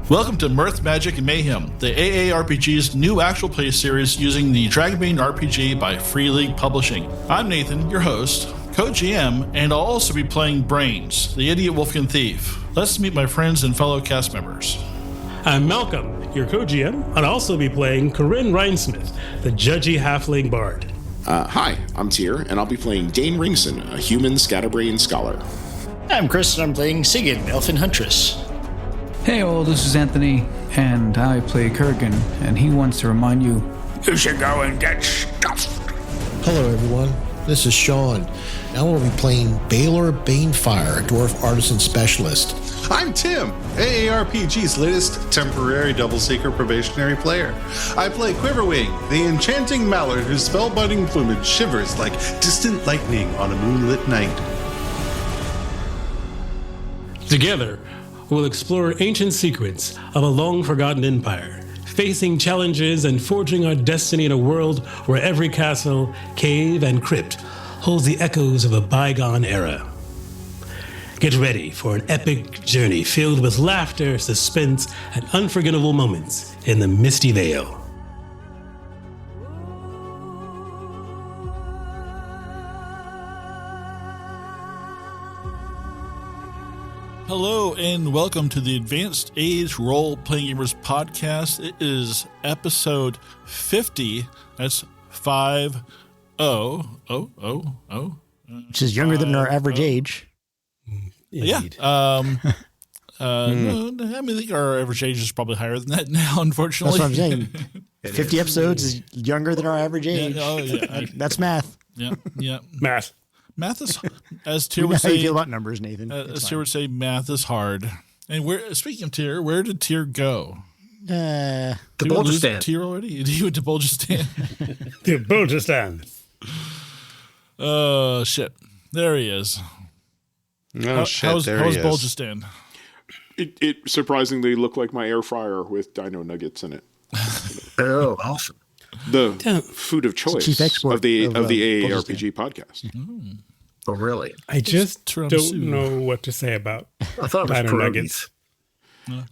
Welcome to Mirth, Magic, and Mayhem, the AARPG's new actual play series using the Dragonbane RPG by Free League Publishing. I'm Nathan, your host, co-GM, and I'll also be playing Brains, the Idiot Wolfkin Thief. Let's meet my friends and fellow cast members. I'm Malcolm, your co-GM. I'll also be playing Corinne Rhinesmith, the judgy halfling bard. Hi, I'm Tyr, and I'll be playing Dane Ringson, a human scatterbrain scholar. I'm Chris, and I'm playing Sigyn, Elfin Huntress. Hey all, this is Anthony, and I play Kurgan, and he wants to remind you, you should go and get stuffed. Hello everyone, this is Sean, and I will be playing Baylor Banefire, Dwarf Artisan Specialist. I'm Tim, AARPG's latest temporary double-seeker probationary player. I play Quiverwing, the enchanting mallard whose spellbinding plumage shivers like distant lightning on a moonlit night. Together, we'll explore ancient secrets of a long-forgotten empire, facing challenges and forging our destiny in a world where every castle, cave, and crypt holds the echoes of a bygone era. Get ready for an epic journey filled with laughter, suspense, and unforgettable moments in the Misty Vale. Hello and welcome to the Advanced Age Role Playing Gamers podcast. It is episode 50. That's 50. Which is younger than our average age. Indeed. Yeah. No, I mean, I think our average age is probably higher than that now, unfortunately. That's what I'm saying. 50 episodes is younger than our average age. That's math. Yeah. Math is, as Tyr would How say, you feel about numbers, Nathan? as Tyr would say, math is hard. And speaking of Tyr, where did Tyr go? The Bulgistan. Tyr already? He went to Bulgistan. The Bulgistan. Oh, shit. There he is. How's Bulgistan? It surprisingly looked like my air fryer with dino nuggets in it. Oh, awesome. The food of choice of the AARPG podcast. Mm-hmm. Oh, really? I just don't know what to say about I thought it was dino nuggets.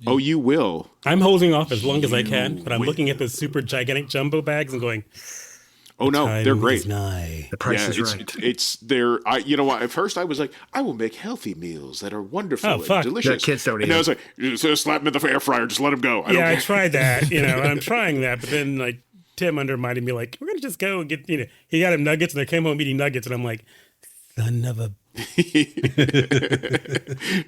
Oh, you will. I'm holding off as long as I can, but I'm looking at those super gigantic jumbo bags and going, oh no, they're great. The price is right. It's you know what? At first I was like, I will make healthy meals that are wonderful and delicious. Yeah, kids don't eat. And I was like, just slap them in the air fryer, just let them go. I tried that, and I'm trying that, but then like Tim undermined me, like, we're gonna just go and get, he got him nuggets, and I came home eating nuggets, and I'm like, son of a.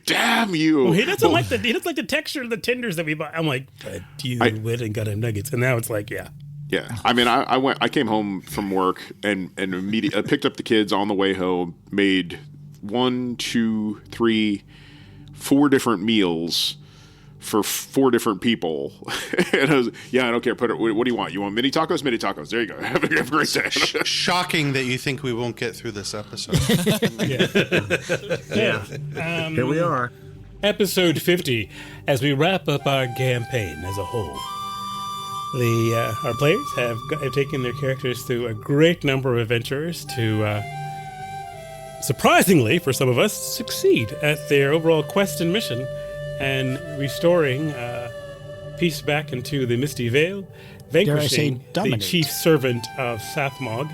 Damn you! Well, he doesn't like the texture of the tenders that we bought. I'm like, but you went and got him nuggets, and now it's like, yeah. Yeah, I mean, I came home from work and immediately I picked up the kids on the way home, made 1, 2, 3, 4 different meals for 4 different people. And I was, I don't care. What do you want? You want mini tacos? Mini tacos. There you go. Have a great day. Shocking that you think we won't get through this episode. Yeah. Here we are. Episode 50, as we wrap up our campaign as a whole. Our players have taken their characters through a great number of adventures to, surprisingly for some of us, succeed at their overall quest and mission and restoring peace back into the Misty Vale, vanquishing the chief servant of Sathmog,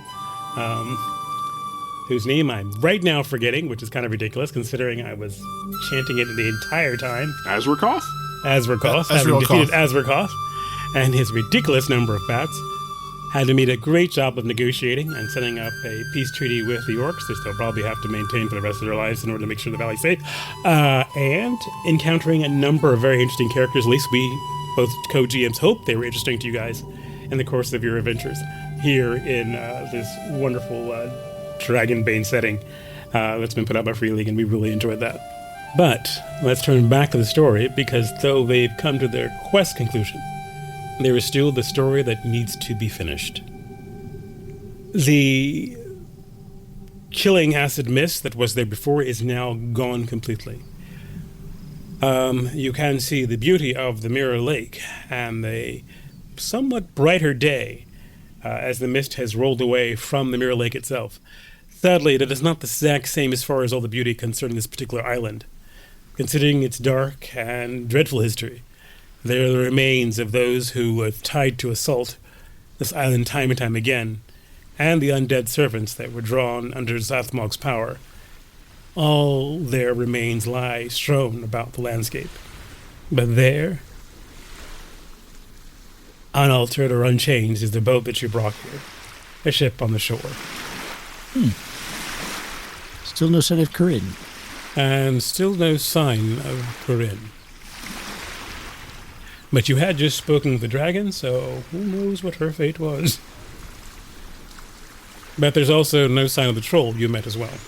whose name I'm right now forgetting, which is kind of ridiculous considering I was chanting it the entire time. Azrakoth, having defeated Azrakoth. And his ridiculous number of bats, had to meet a great job of negotiating and setting up a peace treaty with the orcs, which they'll probably have to maintain for the rest of their lives in order to make sure the valley's safe, and encountering a number of very interesting characters. At least we, both co-GMs, hope they were interesting to you guys in the course of your adventures here in this wonderful Dragonbane setting that's been put out by Free League, and we really enjoyed that. But let's turn back to the story, because though they've come to their quest conclusion, there is still the story that needs to be finished. The killing acid mist that was there before is now gone completely. You can see the beauty of the Mirror Lake and the somewhat brighter day as the mist has rolled away from the Mirror Lake itself. Sadly, that is not the exact same as far as all the beauty concerning this particular island, considering its dark and dreadful history. They're the remains of those who were tied to assault this island time and time again, and the undead servants that were drawn under Zathmog's power. All their remains lie strewn about the landscape. But there, unaltered or unchanged, is the boat that you brought here. A ship on the shore. Still no sign of Corinne. And still no sign of Corinne. But you had just spoken with the dragon, so who knows what her fate was. But there's also no sign of the troll you met as well.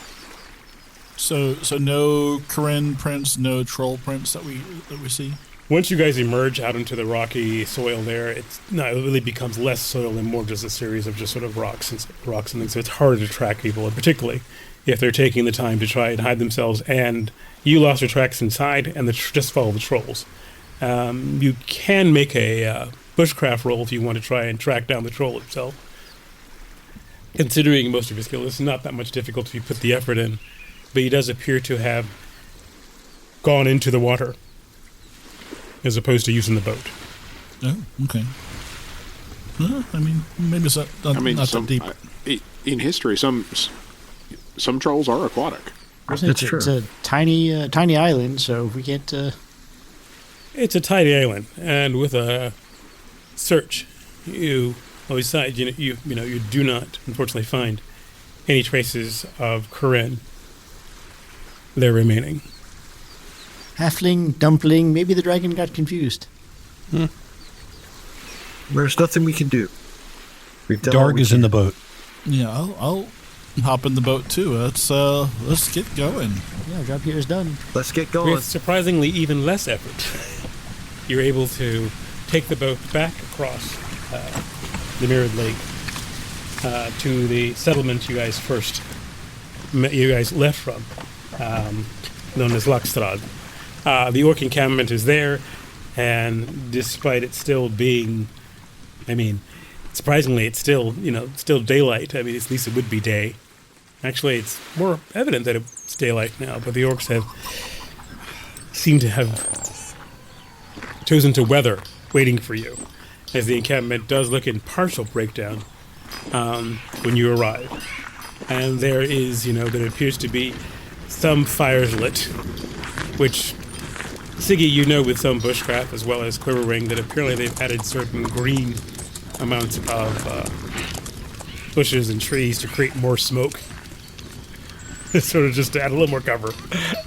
So no Corinne prints, no troll prints that we see? Once you guys emerge out into the rocky soil there, it really becomes less soil and more just a series of just sort of rocks and things. So it's harder to track people, and particularly if they're taking the time to try and hide themselves, and you lost your tracks inside and just follow the trolls. You can make a bushcraft roll if you want to try and track down the troll itself. Considering most of your skill, it's not that much difficult if you put the effort in, but he does appear to have gone into the water as opposed to using the boat. Oh, okay. Well, I mean, maybe it's not that deep. In history, some trolls are aquatic. It's true. It's a tiny island, so we can't... It's a tiny island, and with a search, you do not, unfortunately, find any traces of Corinne. They're remaining. Halfling, dumpling, maybe the dragon got confused. There's nothing we can do. Darg is in the boat. Yeah, I'll hop in the boat too. Let's get going. Yeah, job here is done. Let's get going. With surprisingly even less effort, you're able to take the boat back across the Mirrored Lake to the settlement you guys left from, known as Lakstrad. The orc encampment is there, and despite it still being, surprisingly, it's still daylight. At least it would be day. Actually, it's more evident that it's daylight now, but the orcs seem to have chosen to weather, waiting for you, as the encampment does look in partial breakdown when you arrive. And there is, there appears to be some fires lit, which Siggy, with some bushcraft as well as Quiverwing, that apparently they've added certain green amounts of bushes and trees to create more smoke. Sort of just to add a little more cover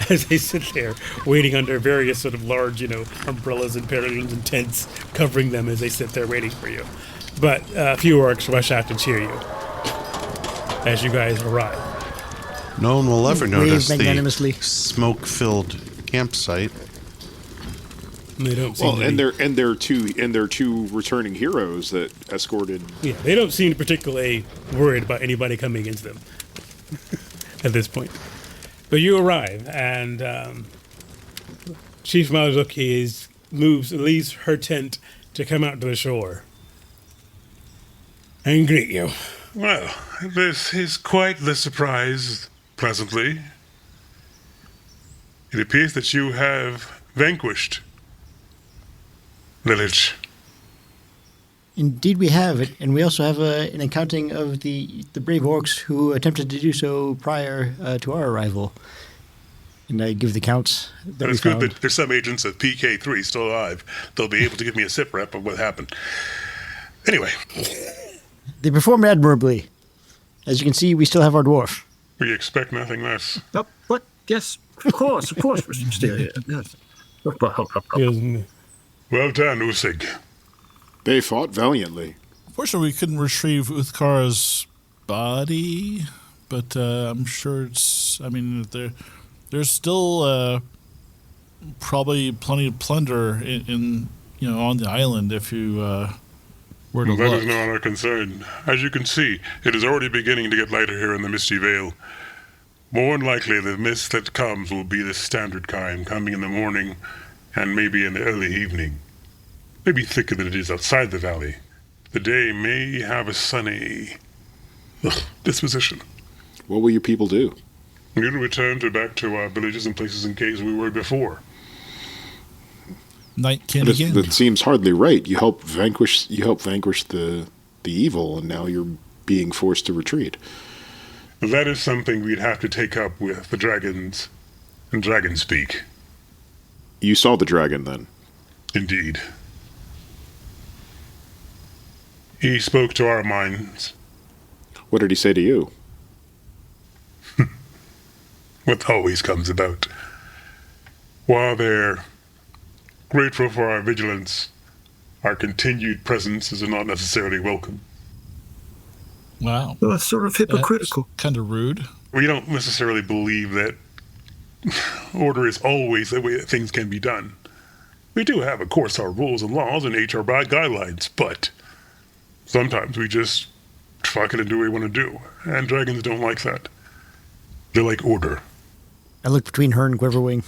as they sit there waiting under various sort of large, umbrellas and parasols and tents covering them as they sit there waiting for you. But a few orcs rush out to cheer you as you guys arrive. No one will ever notice magnanimously. the smoke-filled campsite. They don't seem and they're two returning heroes that escorted. Yeah, they don't seem particularly worried about anybody coming against them at this point. But you arrive, and Chief Malazuki leaves her tent to come out to the shore and greet you. Well, this is quite the surprise, pleasantly. It appears that you have vanquished Lilith. Indeed we have it, and we also have an accounting of the brave orcs who attempted to do so prior to our arrival. And I give the counts that it's good that there's some agents of PK3 still alive. They'll be able to give me a sit rep of what happened. Anyway. They performed admirably. As you can see, we still have our dwarf. We expect nothing less. Oh, what? Yes, of course, Mr. Steele. Yes. Well done, Usig. They fought valiantly. Fortunately, we couldn't retrieve Uthkar's body, but I'm sure there's still probably plenty of plunder in on the island if you were to look. That is not our concern. As you can see, it is already beginning to get lighter here in the Misty Vale. More than likely, the mist that comes will be the standard kind, coming in the morning and maybe in the early evening. Maybe thicker than it is outside the valley. The day may have a sunny disposition. What will your people do? We'll return back to our villages and places and caves we were before. Nightkin again. That seems hardly right. You help vanquish the evil, and now you're being forced to retreat. That is something we'd have to take up with the dragons and dragon speak. You saw the dragon, then? Indeed. He spoke to our minds. What did he say to you? What always comes about. While they're grateful for our vigilance, our continued presence is not necessarily welcome. Wow. Well, that's sort of hypocritical. Kind of rude. We don't necessarily believe that order is always the way that things can be done. We do have, of course, our rules and laws and HR guidelines, but sometimes we just fuck it and do what we want to do. And dragons don't like that. They like order. I look between her and Quiverwing.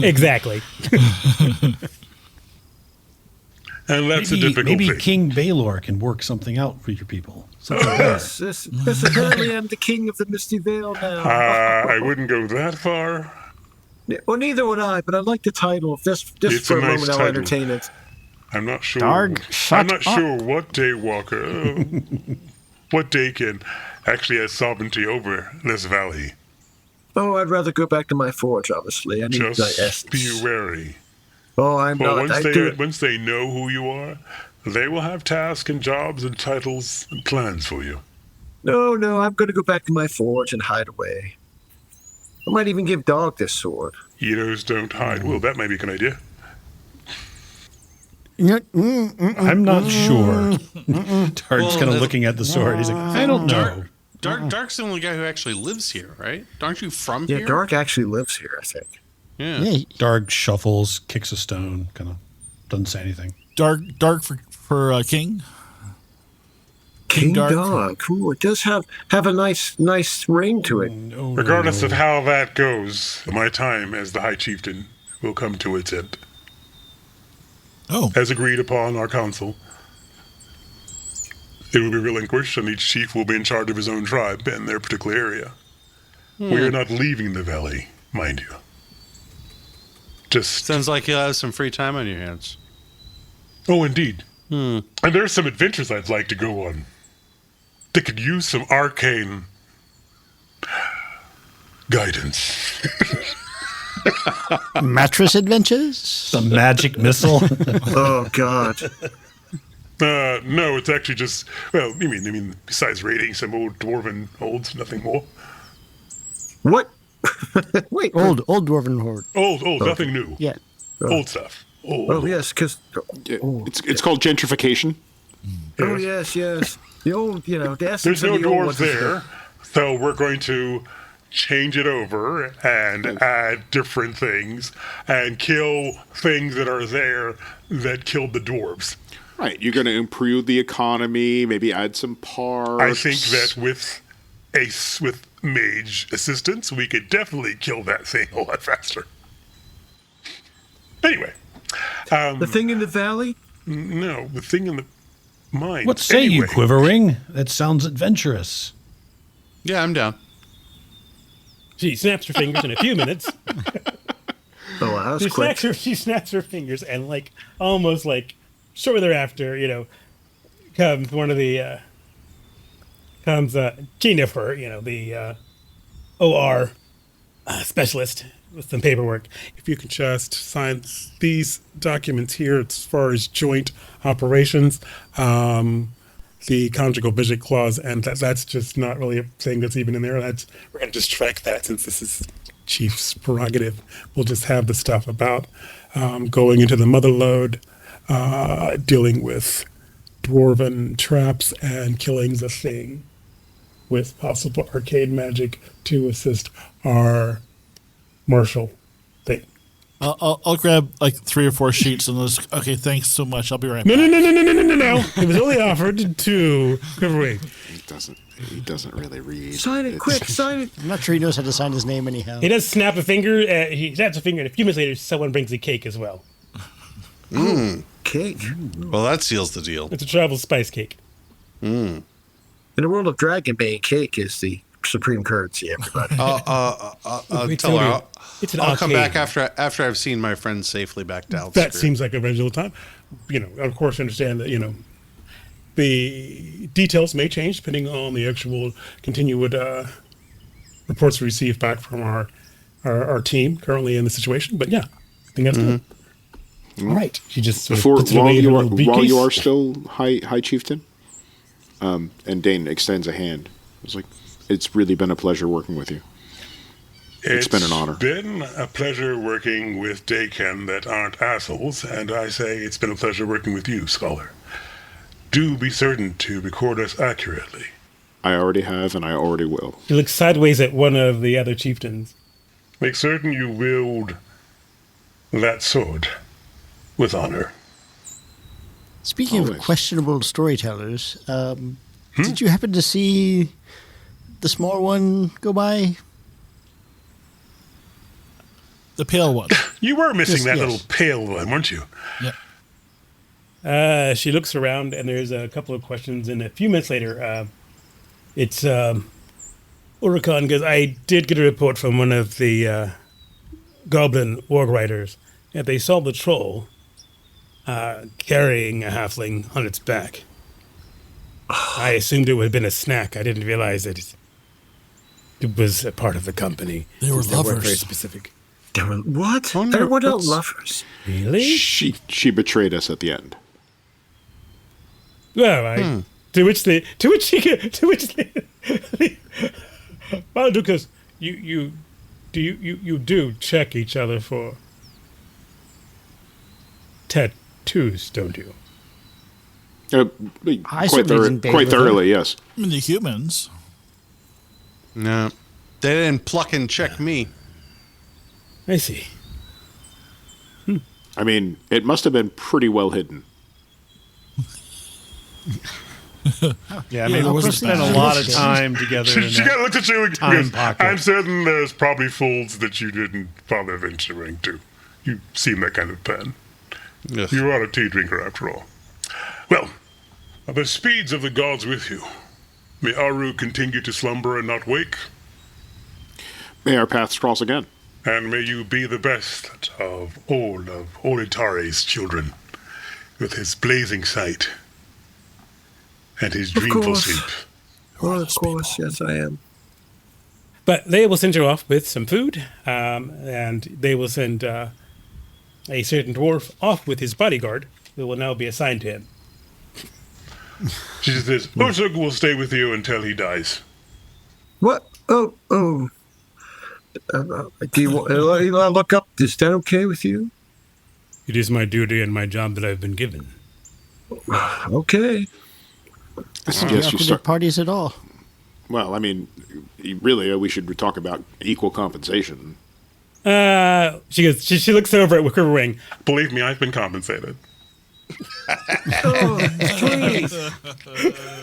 Exactly. And that's a difficult maybe thing. King Baelor can work something out for your people. Yes, apparently I'm the king of the Misty Vale now. I wouldn't go that far. Yeah, well, neither would I, but I like the title. Just It's for a a nice moment, I'll title. entertain it. I'm not sure. Darg, I'm not sure what Daywalker, what day can actually has sovereignty over this valley. Oh, I'd rather go back to my forge, obviously. I need my Just essence. be wary. Oh, I'm Well, not. once they know who you are, they will have tasks and jobs and titles and plans for you. No, I'm going to go back to my forge and hide away. I might even give Dog this sword. Heroes don't hide. Well, that might be a good idea. I'm not sure. Dark's kind of looking at the sword. He's like, I don't know. Dark's the only guy who actually lives here, right? Aren't you from here? Yeah, Dark actually lives here, I think. Yeah. Dark shuffles, kicks a stone, kind of doesn't say anything. Dark for King. King Dark. Dog. Ooh, it does have a nice ring to it. Regardless of how that goes, my time as the High Chieftain will come to its end. Oh. As agreed upon our council, it will be relinquished, and each chief will be in charge of his own tribe and their particular area. We are not leaving the valley, mind you. Just sounds like you'll have some free time on your hands. Oh, indeed. And there's some adventures I'd like to go on. They could use some arcane guidance. Mattress adventures? The magic missile? Oh, God. No, it's actually just, well, I mean, besides raiding some old dwarven olds, nothing more. What? Wait. Old dwarven horde. Old, nothing new. Yeah. Old stuff. Old. Oh, yes, because... It's called gentrification. Oh, yes. The old, the essence There's no of the old dwarves ones. there, so we're going to change it over and add different things and kill things that are there that killed the dwarves. Right. You're going to improve the economy, maybe add some parks. I think that with mage assistance, we could definitely kill that thing a lot faster. Anyway. The thing in the valley? No, the thing in the mine. What say you, Quiverwing? That sounds adventurous. Yeah, I'm down. She snaps her fingers in a few minutes. Oh, wow, that was quick. She snaps her fingers, and almost shortly thereafter, comes one of the Jennifer, the OR specialist with some paperwork. If you can just sign these documents here as far as joint operations, the conjugal visit clause, and that's just not really a thing that's even in there. We're going to just track that since this is Chief's prerogative. We'll just have the stuff about going into the mother lode, dealing with dwarven traps and killing the thing with possible arcade magic to assist our martial thing. I'll grab 3 or 4 sheets and those. Okay, thanks so much. I'll be right No. back. No. It was only offered to Quiverwing. He doesn't really read. Sign it, quick, sign it. I'm not sure he knows how to sign his name anyhow. He does snap a finger. He snaps a finger, and a few minutes later, someone brings a cake as well. Cake. Well, that seals the deal. It's a travel spice cake. In the world of Dragonbane, cake is the supreme currency, everybody. I'll tell her. It's an I'll come arcade. back after I've seen my friends safely back to Outskirt. That seems like a reasonable time. Of course, understand that the details may change depending on the actual continued reports we receive back from our team currently in the situation. But yeah, I think that's good. All right. She just while you are still High Chieftain, and Dane extends a hand. It's like, it's really been a pleasure working with you. It's been an honor. It's been a pleasure working with Daken that aren't assholes, and I say it's been a pleasure working with you, Scholar. Do be certain to record us accurately. I already have, and I already will. He looks sideways at one of the other chieftains. Make certain you wield that sword with honor. Speaking of questionable storytellers, did you happen to see the small one go by? The pale one. You were missing that little pale one, weren't you? Yeah. She looks around, and there's a couple of questions, and a few minutes later, it's Urukon, because I did get a report from one of the goblin warg riders that they saw the troll carrying a halfling on its back. I assumed it would have been a snack. I didn't realize that it was a part of the company. They were They lovers. weren't very specific. What? Oh, no, They were not lovers. Really? She betrayed us at the end. Well, to which well, Lucas, you do check each other for tattoos, don't you? Quite thoroughly, yes. I mean, the humans. No, they didn't pluck and check me. I see. I mean, it must have been pretty well hidden. Yeah, maybe we spent a lot of time together. She got looked at you time because pocket. I'm certain there's probably folds that you didn't bother venturing to. You seem that kind of pen. Yes. You are a tea drinker after all. Well, the speeds of the gods with you. May Aru continue to slumber and not wake. May our paths cross again. And may you be the best of Olitare's children, with his blazing sight and his dreamful sleep. Well, of course, yes, I am. But they will send you off with some food, and they will send a certain dwarf off with his bodyguard, who will now be assigned to him. She says, Ursug will stay with you until he dies. What? Oh. Do you want to look up? Is that okay with you? It is my duty and my job that I've been given. Okay. I suggest you start parties at all. Well, I mean, really, we should talk about equal compensation. She goes. She looks over at Quiverwing. Believe me, I've been compensated. Oh, please.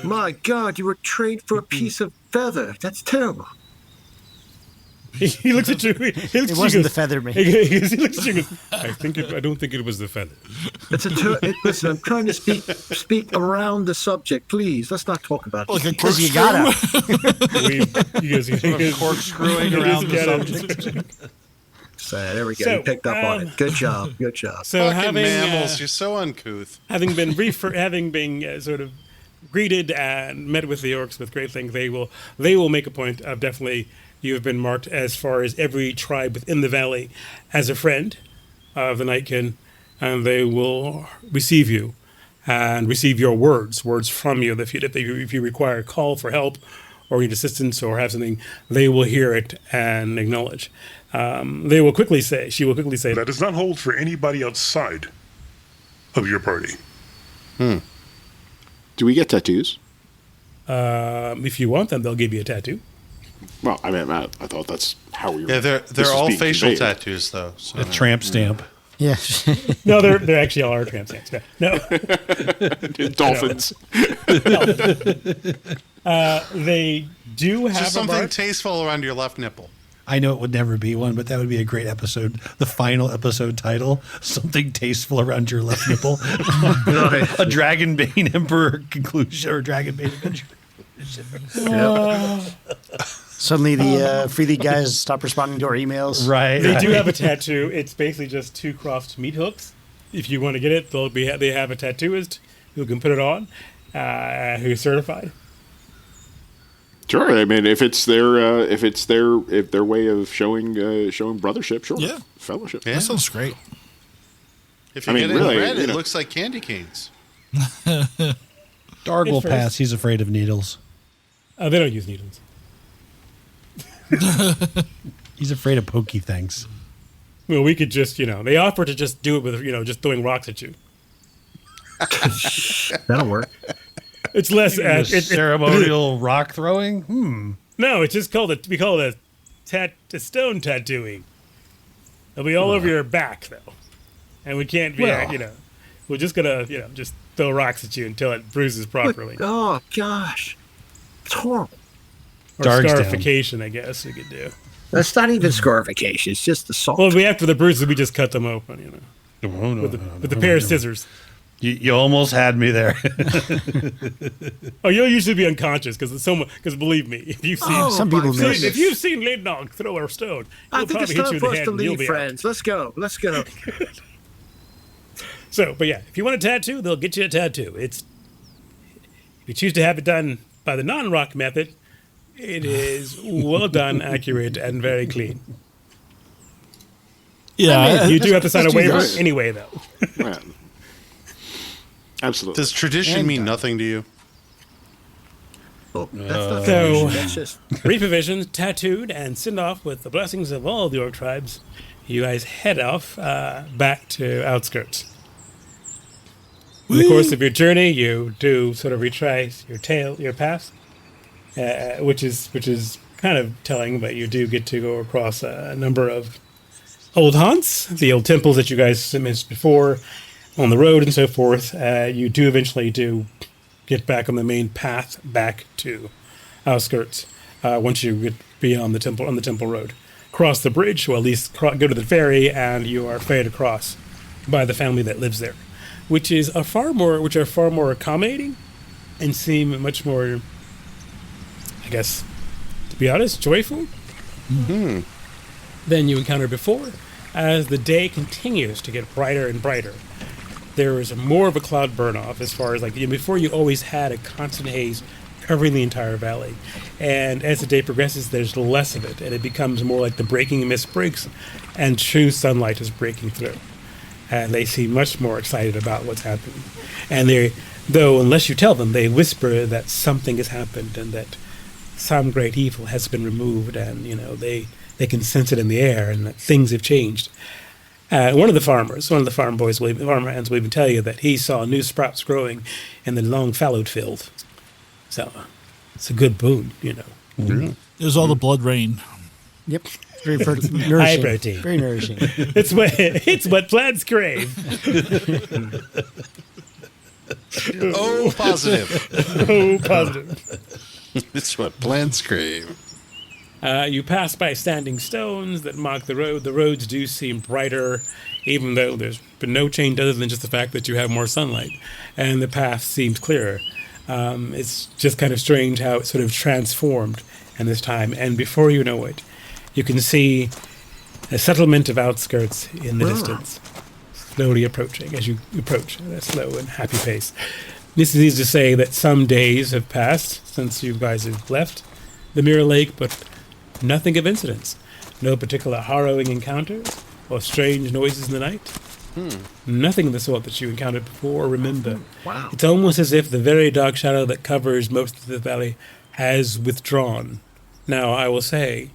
My God, you were trained for a piece of feather. That's terrible. He looks at you. It wasn't the feather, man. He looks at you and goes, I don't think it was the feather. Listen, I'm trying to speak around the subject. Please, let's not talk about it. Because you gotta. Corkscrewing around the subject. So, there we go. You picked up on it. Good job. So Fucking mammals, you're so uncouth. Having been sort of greeted and met with the orcs with great things, they will make a point of definitely. You have been marked as far as every tribe within the valley as a friend of the Nightkin, and they will receive you and receive your words from you. If you require a call for help or need assistance or have something, they will hear it and acknowledge. She will quickly say, that does not hold for anybody outside of your party. Do we get tattoos? If you want them, they'll give you a tattoo. Well, I mean, I thought that's how we were. Yeah, they're all facial tattoos, though. So. A tramp stamp. Yeah. No, they're actually all our tramp stamps. No. Dolphins. They do have just something tasteful around your left nipple. I know it would never be one, but that would be a great episode. The final episode title: something tasteful around your left nipple. A Dragonbane Emperor conclusion or Dragonbane Adventure. Suddenly the Free League guys stop responding to our emails. Right. They do have a tattoo. It's basically just 2 crossed meat hooks. If you want to get it, they have a tattooist who can put it on, who's certified. Sure. I mean, if their way of showing brothership, sure. Yeah. Fellowship. That sounds great. If you get it in red, it looks like candy canes. Darg will pass. He's afraid of needles. They don't use needles. He's afraid of pokey things. Well, we could just, they offer to just do it with, just throwing rocks at you. That'll work. It's less ceremonial rock throwing. No, it's just we call it a stone tattooing. It'll be all over your back though, and we can't be, we're just gonna, just throw rocks at you until it bruises properly. Oh gosh, it's horrible. Or scarification, I guess we could do. That's not even scarification; it's just assault. Well, after the bruises, we just cut them open, with a pair of scissors. You almost had me there. Oh, you'll usually be unconscious because believe me, if you've seen if you've seen Leadnog throw a stone, I think it's time for us to leave, friends. Let's go. So, but yeah, if you want a tattoo, they'll get you a tattoo. If you choose to have it done by the non-rock method, it is well done, accurate, and very clean. Yeah, you do have to sign a waiver anyway, though. Yeah. Absolutely. Does tradition mean nothing to you? Oh, that's not so, that's just brief provisions, tattooed, and send off with the blessings of all the orc tribes. You guys head off back to Outskirts. In the course of your journey, you do sort of retrace your path, which is kind of telling, but you do get to go across a number of old haunts, the old temples that you guys missed before, on the road and so forth. You do eventually get back on the main path back to Outskirts once you get beyond the temple road. Cross the bridge, or at least go to the ferry, and you are ferried across by the family that lives there, which are far more accommodating and seem much more, I guess, to be honest, joyful than you encountered before. As the day continues to get brighter and brighter, there is more of a cloud burn-off as far as before you always had a constant haze covering the entire valley. And as the day progresses, there's less of it, and it becomes more like the breaking mist breaks and true sunlight is breaking through. And they seem much more excited about what's happening. And though unless you tell them, they whisper that something has happened and that some great evil has been removed, and they can sense it in the air and that things have changed. One of the farm hands will even tell you that he saw new sprouts growing in the long fallowed field. So it's a good boon, Mm-hmm. It was all the blood rain. Yep. Very nourishing. High protein. Very nourishing. It's what plants crave. Oh, positive. Oh, positive. It's what plants crave. You pass by standing stones that mark the road. The roads do seem brighter, even though there's been no change other than just the fact that you have more sunlight. And the path seems clearer. It's just kind of strange how it sort of transformed in this time. And before you know it, you can see a settlement of Outskirts in the distance, slowly approaching as you approach at a slow and happy pace. This is easy to say that some days have passed since you guys have left the Mirror Lake, but nothing of incidents. No particular harrowing encounters or strange noises in the night. Nothing of the sort that you encountered before or remember. Wow. It's almost as if the very dark shadow that covers most of the valley has withdrawn. Now, I will say,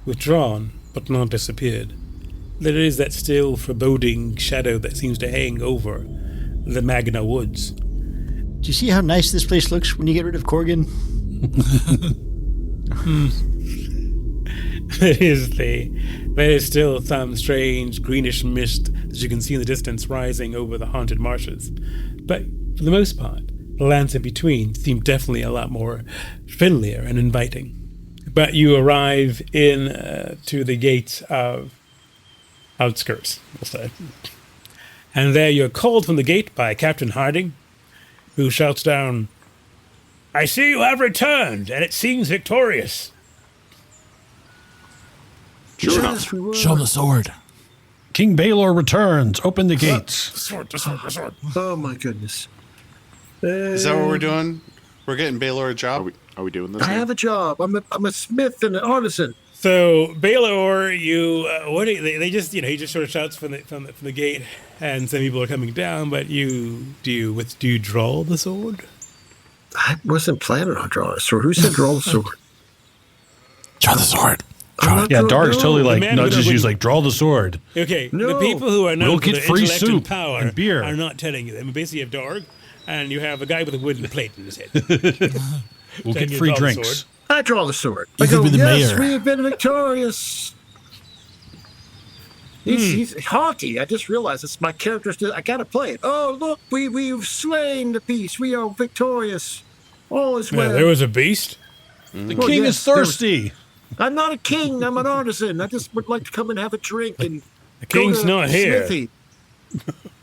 withdrawn, but not disappeared. There is that still foreboding shadow that seems to hang over the Magna Woods. Do you see how nice this place looks when you get rid of Corgan? There is still some strange greenish mist that you can see in the distance rising over the haunted marshes. But for the most part, the lands in between seem definitely a lot more friendlier and inviting. But you arrive to the gates of Outskirts, we'll say. And there you're called from the gate by Captain Harding, who shouts down, "I see you have returned, and it seems victorious." Sure enough. Yes, we were. Show him the sword. King Baelor returns. Open the gates. The sword. Oh my goodness. Is that what we're doing? We're getting Baelor a job? Are we doing this? I have a job. I'm a smith and an artisan. So Baelor, they just he just sort of shouts from the gate, and some people are coming down. But do you draw the sword? I wasn't planning on drawing a sword. Who said draw the sword? Draw the sword. Yeah, Dark's totally like man nudges with you, like, draw the sword. Okay, No. the people who are known We'll for get their free intellect and soup power and beer. are not telling you. I mean, basically, you have Dark, and you have a guy with a wooden plate in his head. We'll Telling get you free to draw the drinks. sword. I draw the sword. You I could go, be the yes, mayor. we have been victorious. He's haughty. I just realized it's my character's. I gotta play it. Oh, look, we've slain the beast. We are victorious. All is well. Yeah, there was a beast. The Well, king yes, is thirsty. I'm not a king. I'm an artisan. I just would like to come and have a drink and. The king's go to not here. Smithy.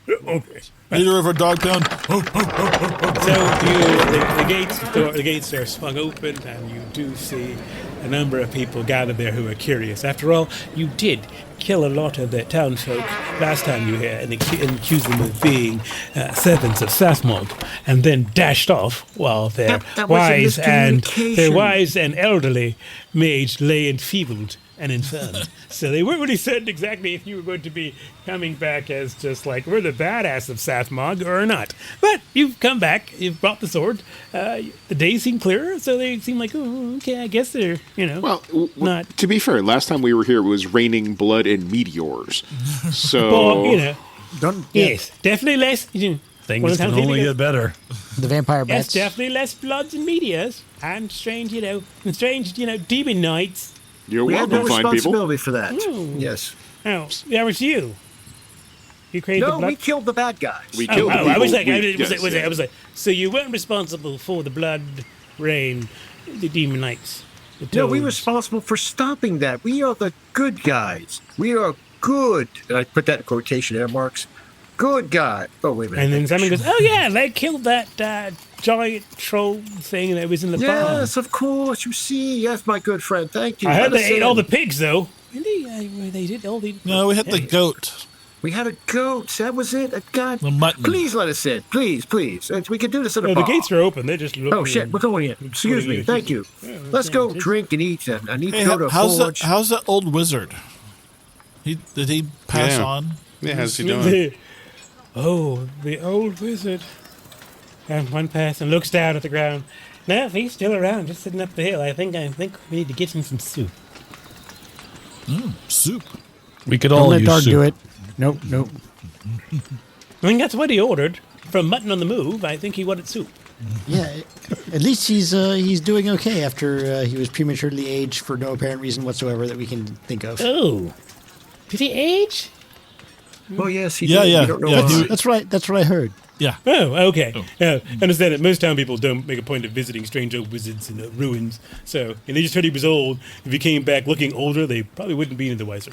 Okay. Leader of our dog pound. So the gates are swung open, and you do see a number of people gathered there who are curious. After all, you did kill a lot of the townsfolk last time you were here, and accused them of being servants of Sathmog, and then dashed off while their That was a wise and elderly mage lay enfeebled and infirm. So they weren't really certain exactly if you were going to be coming back as just like, we're the badass of Sathmog or not. But you've come back, you've brought the sword, the days seem clearer, so they seem like, oh, okay, I guess they're, Well, not. to be fair, last time we were here, it was raining blood and meteors. So, Well, yes, definitely less. Things can only get better. The vampire Yes, bats. definitely less bloods and meteors, and strange, demon knights. You're We have no welcome, fine people. responsibility for that. Yes. Oh, that was you. You created the No, blood. we killed the bad guys. We killed the I was people. like, I was like, so you weren't responsible for the blood rain, the demon knights. No, we're responsible for stopping that. We are the good guys. We are good. And I put that in quotation air marks. Good guy. Oh, wait a minute. And then someone goes, oh yeah, they killed that giant troll thing that was in the barn. Yes, of course. You see. Yes, my good friend. Thank you. I heard Let us they ate in. all the pigs, though. Really? They did all the... No, we had the goat. We had a goat. That was it. God. The mutton. Please let us in. Please. We can do this at a No, bar. the gates are open. They're just looking. Oh, shit. We're going in. Excuse me. Thank you. Let's go drink and eat. I need to go to a forge. How's that old wizard? Did he pass Yeah. on? Yeah, how's he doing? Oh, the old wizard. And one person looks down at the ground. No, he's still around, just sitting up the hill. I think we need to get him some soup. Soup. We could Don't all let use Dark soup. do it. Nope. I mean, that's what he ordered. From Mutton on the Move, I think he wanted soup. Yeah, at least he's doing okay after he was prematurely aged for no apparent reason whatsoever that we can think of. Oh. Did he age? Oh, yes, he Yeah, did. yeah, We don't know yeah, why. he- That's right. That's what I heard. Yeah. Oh, okay. Yeah, understand that most town people don't make a point of visiting strange old wizards in the ruins. So, and they just heard he was old. If he came back looking older, they probably wouldn't be any the wiser.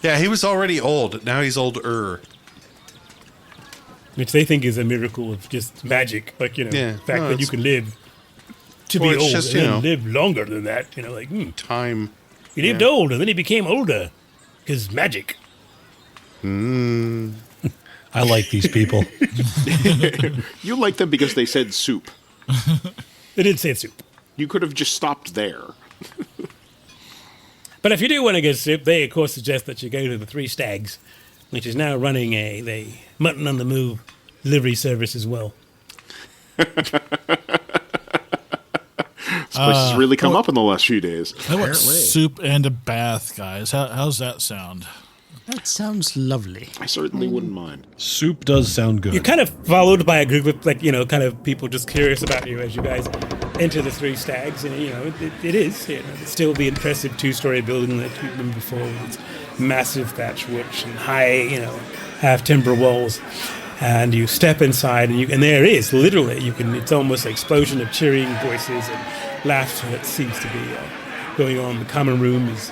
Yeah, he was already old. Now he's older. Which they think is a miracle of just magic. Like, Yeah, the fact no, that you it's- can live to Well, be it's old just, and you then know, live longer than that. Time. He lived Yeah. old and then he became older. Because magic. I like these people. You like them because they said soup. They did say soup. You could have just stopped there. But if you do want to get soup, they, of course, suggest that you go to the Three Stags, which is now running the Mutton on the Move livery service as well. This place has really come up in the last few days. I want soup and a bath, guys. How's that sound? That sounds lovely. I certainly wouldn't mind. Soup does sound good. You're kind of followed by a group of, kind of people just curious about you as you guys enter the Three Stags. And, it is. It's still the impressive two-story building that you remember before with its massive thatch roof and high, half-timber walls. And you step inside, and there is, literally, it's almost an explosion of cheering voices and laughter that seems to be going on. The common room is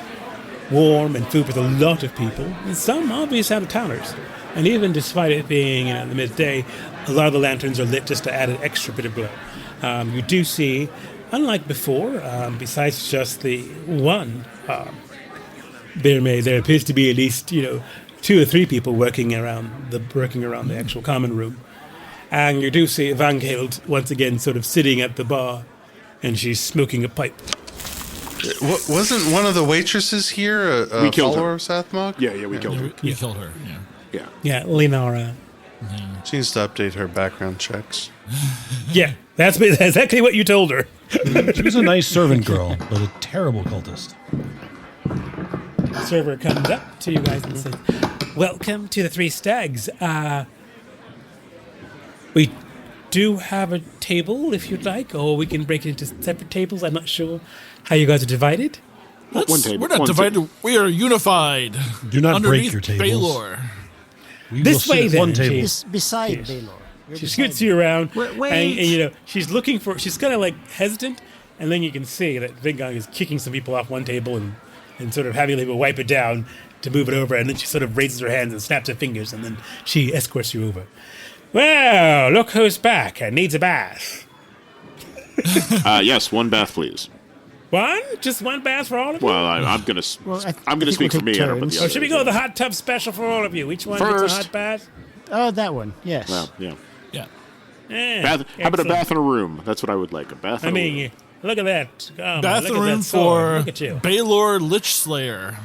warm and filled with a lot of people, and some obvious out-of-towners. And even despite it being in the midday, a lot of the lanterns are lit just to add an extra bit of glow. You do see unlike before, besides just the one, there appears to be at least 2 or 3 people working around the actual common room, and you do see Vankild once again sort of sitting at the bar, and she's smoking a pipe. Wasn't one of the waitresses here a follower of Sathmog? Yeah, we killed her. We killed her. Yeah, Linara. She needs to update her background checks. Yeah, that's exactly what you told her. She was a nice servant girl, but a terrible cultist. The server comes up to you guys and says, "Welcome to the Three Stags. We do have a table if you'd like, or we can break it into separate tables. I'm not sure how you guys are divided." One table. We're not divided. We are unified. Do not break your tables. tables. Baylor. This way, then. One table. Beside Baylor. She scoots you around, Wait. and she's looking for. She's kind of like hesitant, and then you can see that Vingang is kicking some people off one table and sort of having them wipe it down to move it over, and then she sort of raises her hands and snaps her fingers, and then she escorts you over. Well, look who's back and needs a bath. Yes, one bath, please. One? Just one bath for all of you? Well, I'm gonna speak for me. I don't know about the Or others. should we go with the hot tub special for all of you? Each one gets a hot bath? Oh, that one. Yes. Well, yeah. Yeah. How about a bath in a room? That's what I would like. A bath in a room. Look at that. Oh, Bath look in at a that room sword. for Look at you. Baylor Lich Slayer.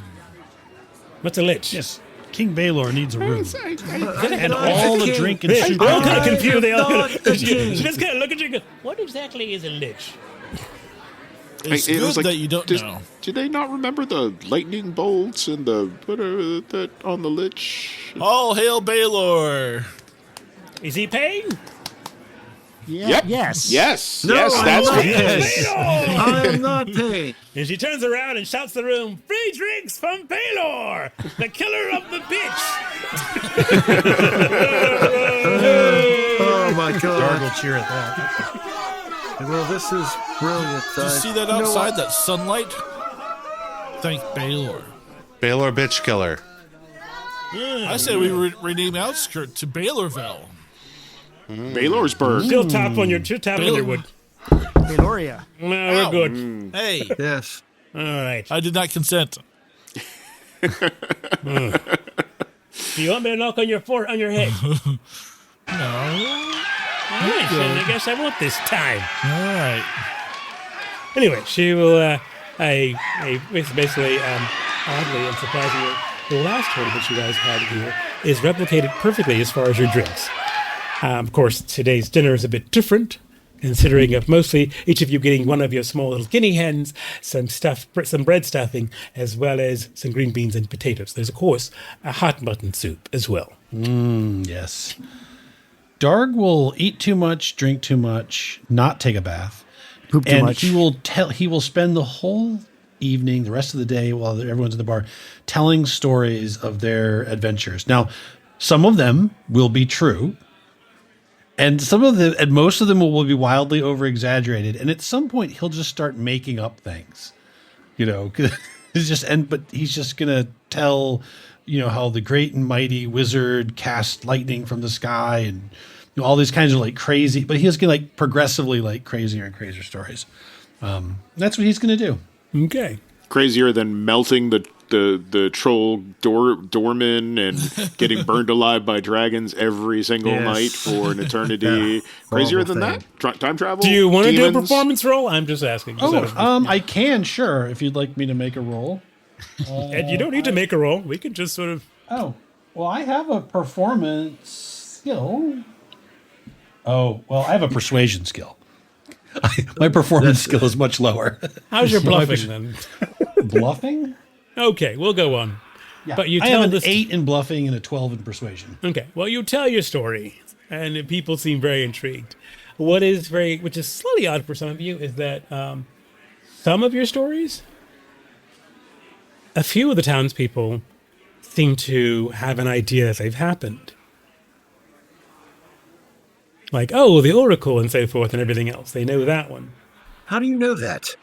What's a lich? Yes, King Baylor needs a room. And all the drink and soup. They're all kind of confused. They all not the she king. just kind of look at you and go, what exactly is a lich? It's It good was like, that you don't know. Do they not remember the lightning bolts and the that on the lich? All hail Baylor. Is he paying? Yeah. Yep. Yes. No, Yes, I'm that's not what. paying. I am not paying. And she turns around and shouts to the room, free drinks from Baylor, the killer of the bitch. Oh my Darg god. will cheer at that. Well, this is brilliant. Did you see that outside, that sunlight? Thank Baylor. Baylor bitch killer. I say we rename Outskirt to Baylorville. Baylor's bird. Still tap on your wood. Bayloria. No, we're good. Hey, Yes. All right. I did not consent. Do you want me to knock on your head? No. All right, then I guess I won't this time. All right. Anyway, she will, basically, oddly and surprisingly, the last tournament you guys had here is replicated perfectly as far as your drinks. Of course, today's dinner is a bit different, considering of mostly each of you getting one of your small little guinea hens, some bread stuffing, as well as some green beans and potatoes. There's, of course, a hot mutton soup as well. Yes. Darg will eat too much, drink too much, not take a bath. Poop too much. He will spend the whole evening, the rest of the day while everyone's in the bar, telling stories of their adventures. Now, some of them will be true. And most of them will be wildly over exaggerated. And at some point he'll just start making up things, but he's just going to tell, how the great and mighty wizard cast lightning from the sky and all these kinds of crazy, but he's going to progressively crazier and crazier stories. That's what he's going to do. Okay. Crazier than melting the troll doorman and getting burned alive by dragons every single night for an eternity. Crazier than that? Time travel? Do you want to do a demons? performance roll? I'm just asking. I can, sure, if you'd like me to make a roll. And you don't need to make a roll. We can just sort of... Oh, well, I have a performance skill. Oh, well, I have a persuasion skill. My performance skill is much lower. How's your bluffing, then? Bluffing? Okay, we'll go on. Yeah. But you I tell have an this 8 in bluffing and a 12 in persuasion. Okay, well, you tell your story, and people seem very intrigued. Which is slightly odd for some of you, is that some of your stories, a few of the townspeople seem to have an idea that they've happened. Like, the Oracle and so forth and everything else. They know that one. How do you know that?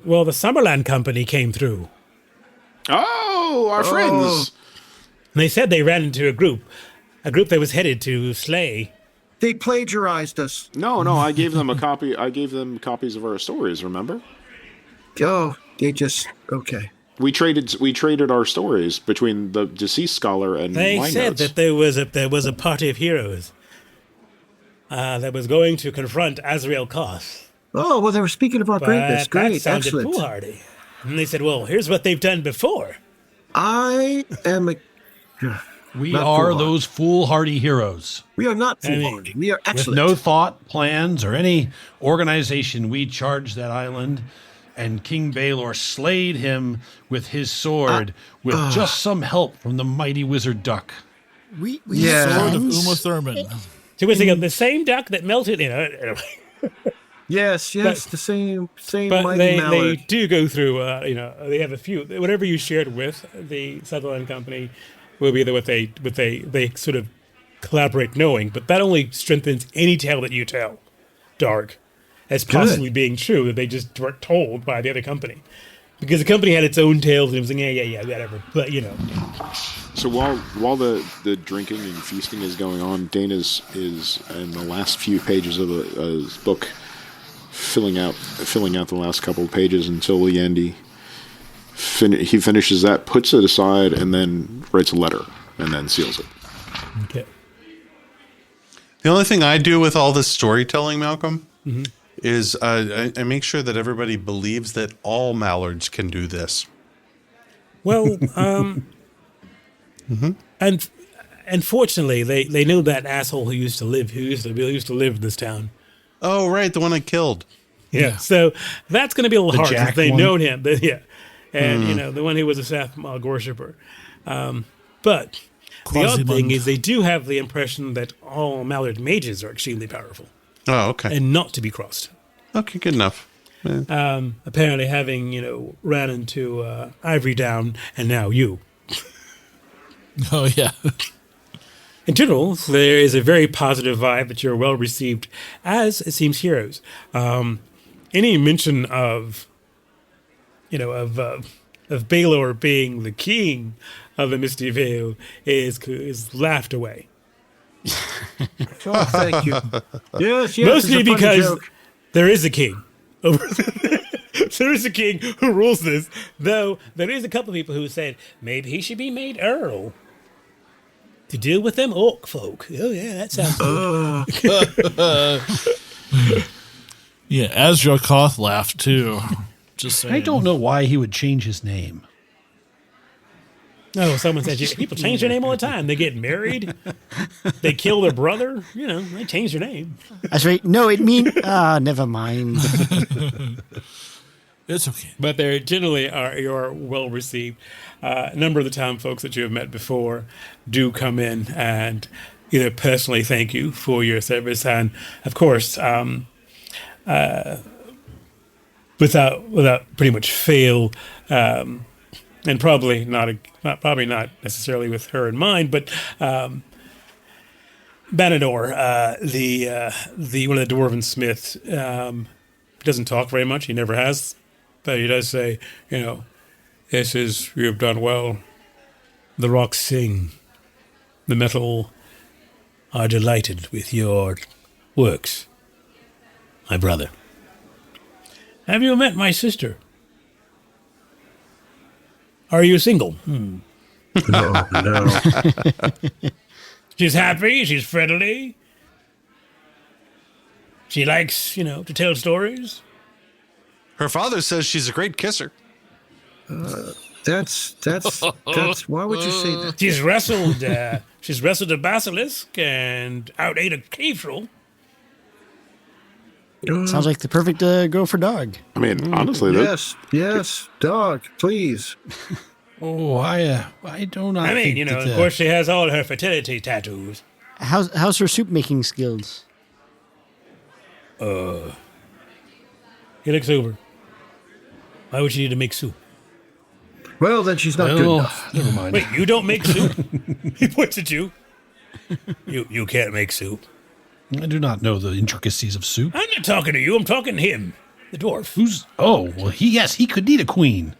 Well, the Summerland Company came through. Oh, our friends. And they said they ran into a group that was headed to slay. They plagiarized us. No, I gave them a copy. I gave them copies of our stories. Remember? Oh, they just okay. We traded our stories between the deceased scholar and they my said notes. that there was a party of heroes that was going to confront Azrael Koth. Oh, well, they were speaking about greatness. Great, that sounded excellent. foolhardy. And they said, well, here's what they've done before. I am a... We Not are foolhardy. those foolhardy heroes. We are not foolhardy. We are With excellent. no thought, plans, or any organization, we charged that island, and King Baelor slayed him with his sword, with just some help from the mighty wizard duck. We Sword of friends? Uma Thurman. So we're thinking the same duck that melted, Yes, the same But mighty they mallard. do go through, they have a few, whatever you shared with the Sutherland Company will be what they sort of collaborate knowing, but that only strengthens any tale that you tell, Dark, as possibly being true that they just weren't told by the other company. Because the company had its own tales and it was like, yeah, whatever. But, So while the drinking and feasting is going on, Dana's is in the last few pages of his book, filling out the last couple of pages until the end. He finishes that, puts it aside, and then writes a letter, and then seals it. Okay. The only thing I do with all this storytelling, Malcolm, is I make sure that everybody believes that all mallards can do this. Well, and unfortunately, they know that asshole who used to live in this town. Oh, right, the one I killed. Yeah. So that's going to be a little hard Jack if they one? known him. And the one who was a Sathmog worshipper. But the odd thing is they do have the impression that all Mallard mages are extremely powerful Oh, okay. and not to be crossed. Okay, good enough. Apparently having, ran into Ivory Down and now you. Oh, yeah. In general, there is a very positive vibe that you're well received as, it seems, heroes. Any mention of Baelor being the king of the Misty Vale is laughed away. Oh, thank you. Yes, Mostly it's a funny because joke. there is a king. There is a king who rules this, though there is a couple of people who said maybe he should be made earl to deal with them orc folk. Oh, yeah, that sounds good. Yeah, Azrael Koth laughed too. Just saying. I don't know why he would change his name. No, someone said people change their name all the time. They get married, they kill their brother. They change their name. That's right. No, never mind. It's okay. But they generally you're well received. A number of the town folks that you have met before do come in and either personally thank you for your service, and of course, without pretty much fail, and probably not necessarily with her in mind, but Banador, the one of the dwarven smiths, doesn't talk very much. He never has, but he does say, this is, you have done well. The rocks sing. The metal are delighted with your works, my brother. Have you met my sister? Are you single? No. She's happy. She's friendly. She likes, to tell stories. Her father says she's a great kisser. That's. Why would you say that? She's wrestled. She's wrestled a basilisk and outate a cave troll. Sounds like the perfect girl for dog. I mean, honestly, Yes, dog, please. Oh, I do not. think that, of course, she has all her fertility tattoos. How's her soup making skills? He looks over. Why would she need to make soup? Well, then she's not good enough. Never mind. Wait, you don't make soup? He points at you. You can't make soup. I do not know the intricacies of soup. I'm not talking to you. I'm talking to him, the dwarf. Who's? Oh, well, he could need a queen.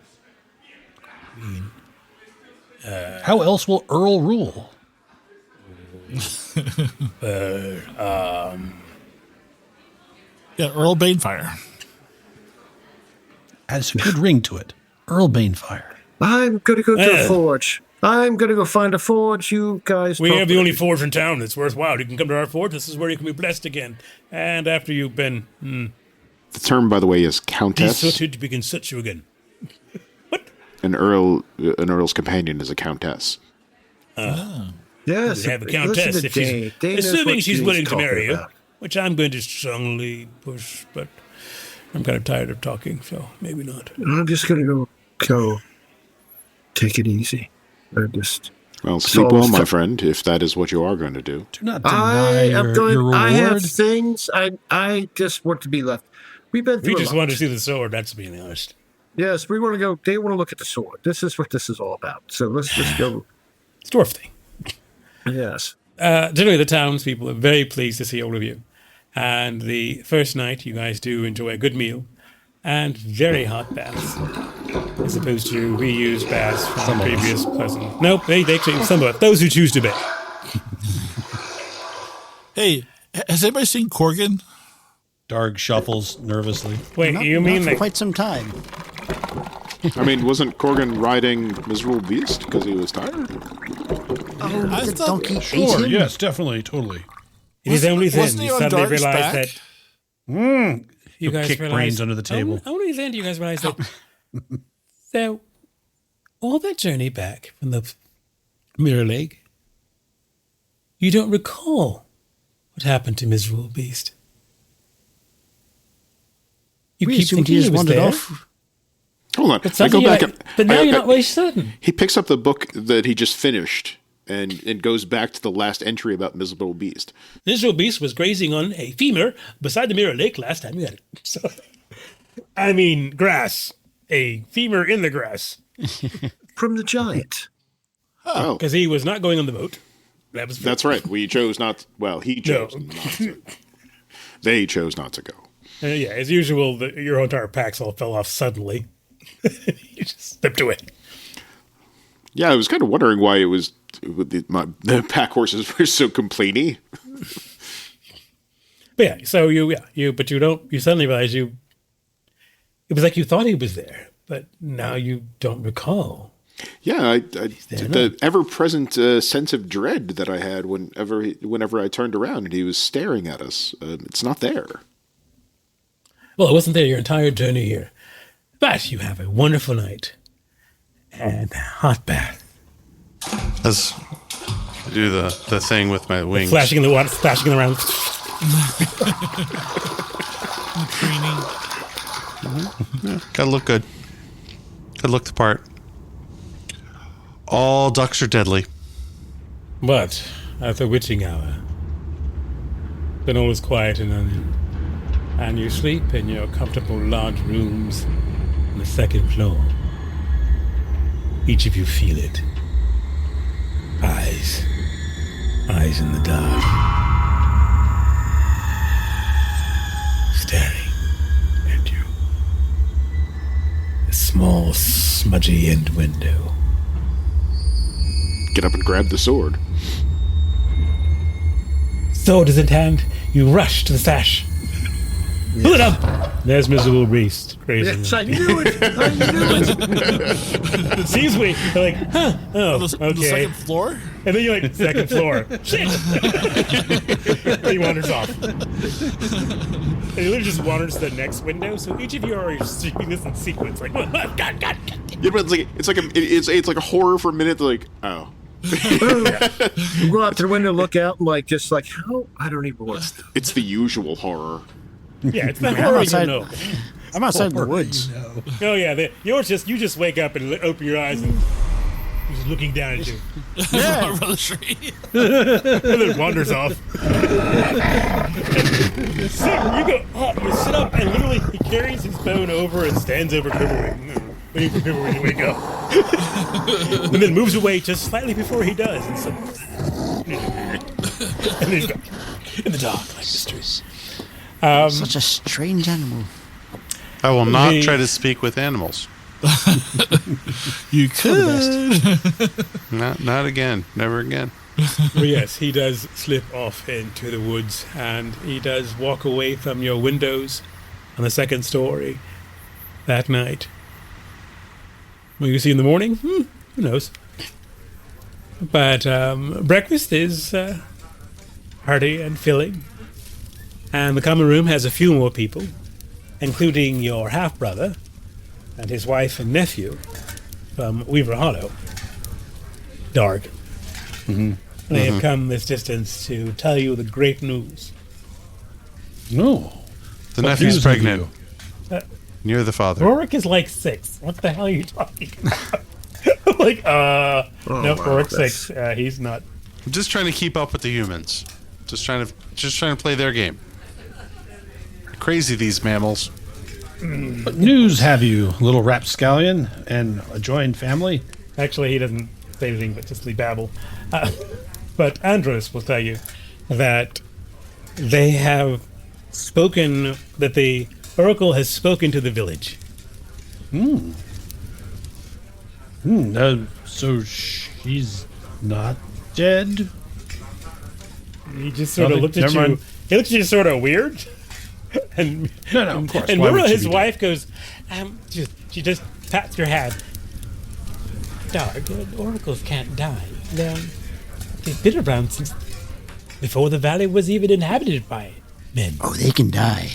How else will Earl rule? Yeah, Earl Banefire. Has a good ring to it. Earl Banefire. I'm going to go to a forge. I'm going to go find a forge. You guys. We have the only forge in town that's worthwhile. You can come to our forge. This is where you can be blessed again. And after you've been... The term, by the way, is countess. Desooted, we can soot you again. What? An earl's companion is a countess. Yes. We have a countess, if she's, assuming she's willing to marry you, which I'm going to strongly push, but I'm kind of tired of talking, so maybe not. I'm just going to go take it easy. Well, sleep well, my friend, if that is what you are going to do. Do not deny your reward. I have things. I just want to be left. We've been through We just want to see the sword, that's being honest. Yes, we want to go. They want to look at the sword. This is what this is all about. So let's go. It's dwarf thing. Yes. Generally, the townspeople are very pleased to see all of you. And the first night, you guys do enjoy a good meal and very hot baths, as opposed to reused baths from previous pleasant. Nope, they take some of it. Those who choose to bathe. Hey, has anybody seen Corgan? Darg shuffles nervously. Wait, you mean for like quite some time? I mean, wasn't Corgan riding Miserable Beast because he was tired? Oh, I the thought- donkey ate Sure, him? yes, definitely, totally. it is only then wasn't he you on suddenly Dark's realize back? that you guys kick realize brains under the table. Only then do you guys realize that. So, all that journey back from the Mirror Lake, you don't recall what happened to Miserable Beast. You We keep assumed thinking he he just was wandered there. off. Hold on. But, I suddenly go you're back. like, but now you're not really certain. He picks up the book that he just finished and goes back to the last entry about Miserable Beast. Miserable Beast was grazing on a femur beside the Mirror Lake last time you had it. So, I mean, grass. A femur in the grass. From the giant. Oh, Because he was not going on the boat. that's right. We chose not. Well, he chose not to. They chose not to go. Yeah, as usual, your entire packs all fell off suddenly. You just stepped away. Yeah, I was kind of wondering why it was the pack horses were so complainy. But yeah, so you suddenly realize it was like you thought he was there, but now you don't recall. Yeah, the ever-present sense of dread that I had whenever I turned around and he was staring at us. It's not there. Well, it wasn't there your entire journey here. But you have a wonderful night and a hot bath. Let's do the thing with my wings. Flashing in the water, splashing around. Preening. Yeah, gotta look good. Gotta look the part. All ducks are deadly. But at the witching hour, then all is quiet and you sleep in your comfortable large rooms on the second floor. Each of you feel it. Eyes in the dark. Staring at you. A small, smudgy end window. Get up and grab the sword. Sword is in hand. You rush to the sash. Pull it up. There's Miserable Beast. Crazy. Yes, I knew it. I knew it. Sees me. They're like, huh? Oh, okay. The second floor? And then you're like, second floor. Shit. He wanders off. And he literally just wanders to the next window. So each of you are seeing this in sequence. Like, God. Yeah, but it's like a horror for a minute. Like, oh. You go out to the window, look out, and just like, how? I don't even want to. It's the usual horror. Yeah, it's not horror, you know. I'm outside in the woods. Oh yeah, you just wake up and open your eyes and he's just looking down at you. Yeah. Brother Tree. And then wanders off. You sit up and literally he carries his phone over and stands over Quiverwing, waiting for Quiverwing to wake up. And then moves away just slightly before he does. And so, and then he's gone. In the dark, like mysteries. Such a strange animal. I will not try to speak with animals. You could. Not again. Never again. Well, yes, he does slip off into the woods, and he does walk away from your windows on the second story that night. Will you see in the morning? Who knows? But breakfast is hearty and filling, and the common room has a few more people, including your half-brother and his wife and nephew from Weaver Hollow, Darg. Mm-hmm. They have come this distance to tell you the great news. No. The nephew's pregnant. You're the father. Rorik is like 6. What the hell are you talking about? No, Rorik's 6. He's not. I'm just trying to keep up with the humans. Just trying to play their game. Crazy, these mammals. What news have you, little rapscallion and a joined family? Actually, he doesn't say anything but just babble. But Andros will tell you that they have spoken, that the Oracle has spoken to the village. So she's not dead? He just sort of looked at you. He looked at you sort of weird. And no, of course. And Mura, his wife, goes, she just pats your head. Darg, oracles can't die. They've been around since before the valley was even inhabited by men. Oh, they can die.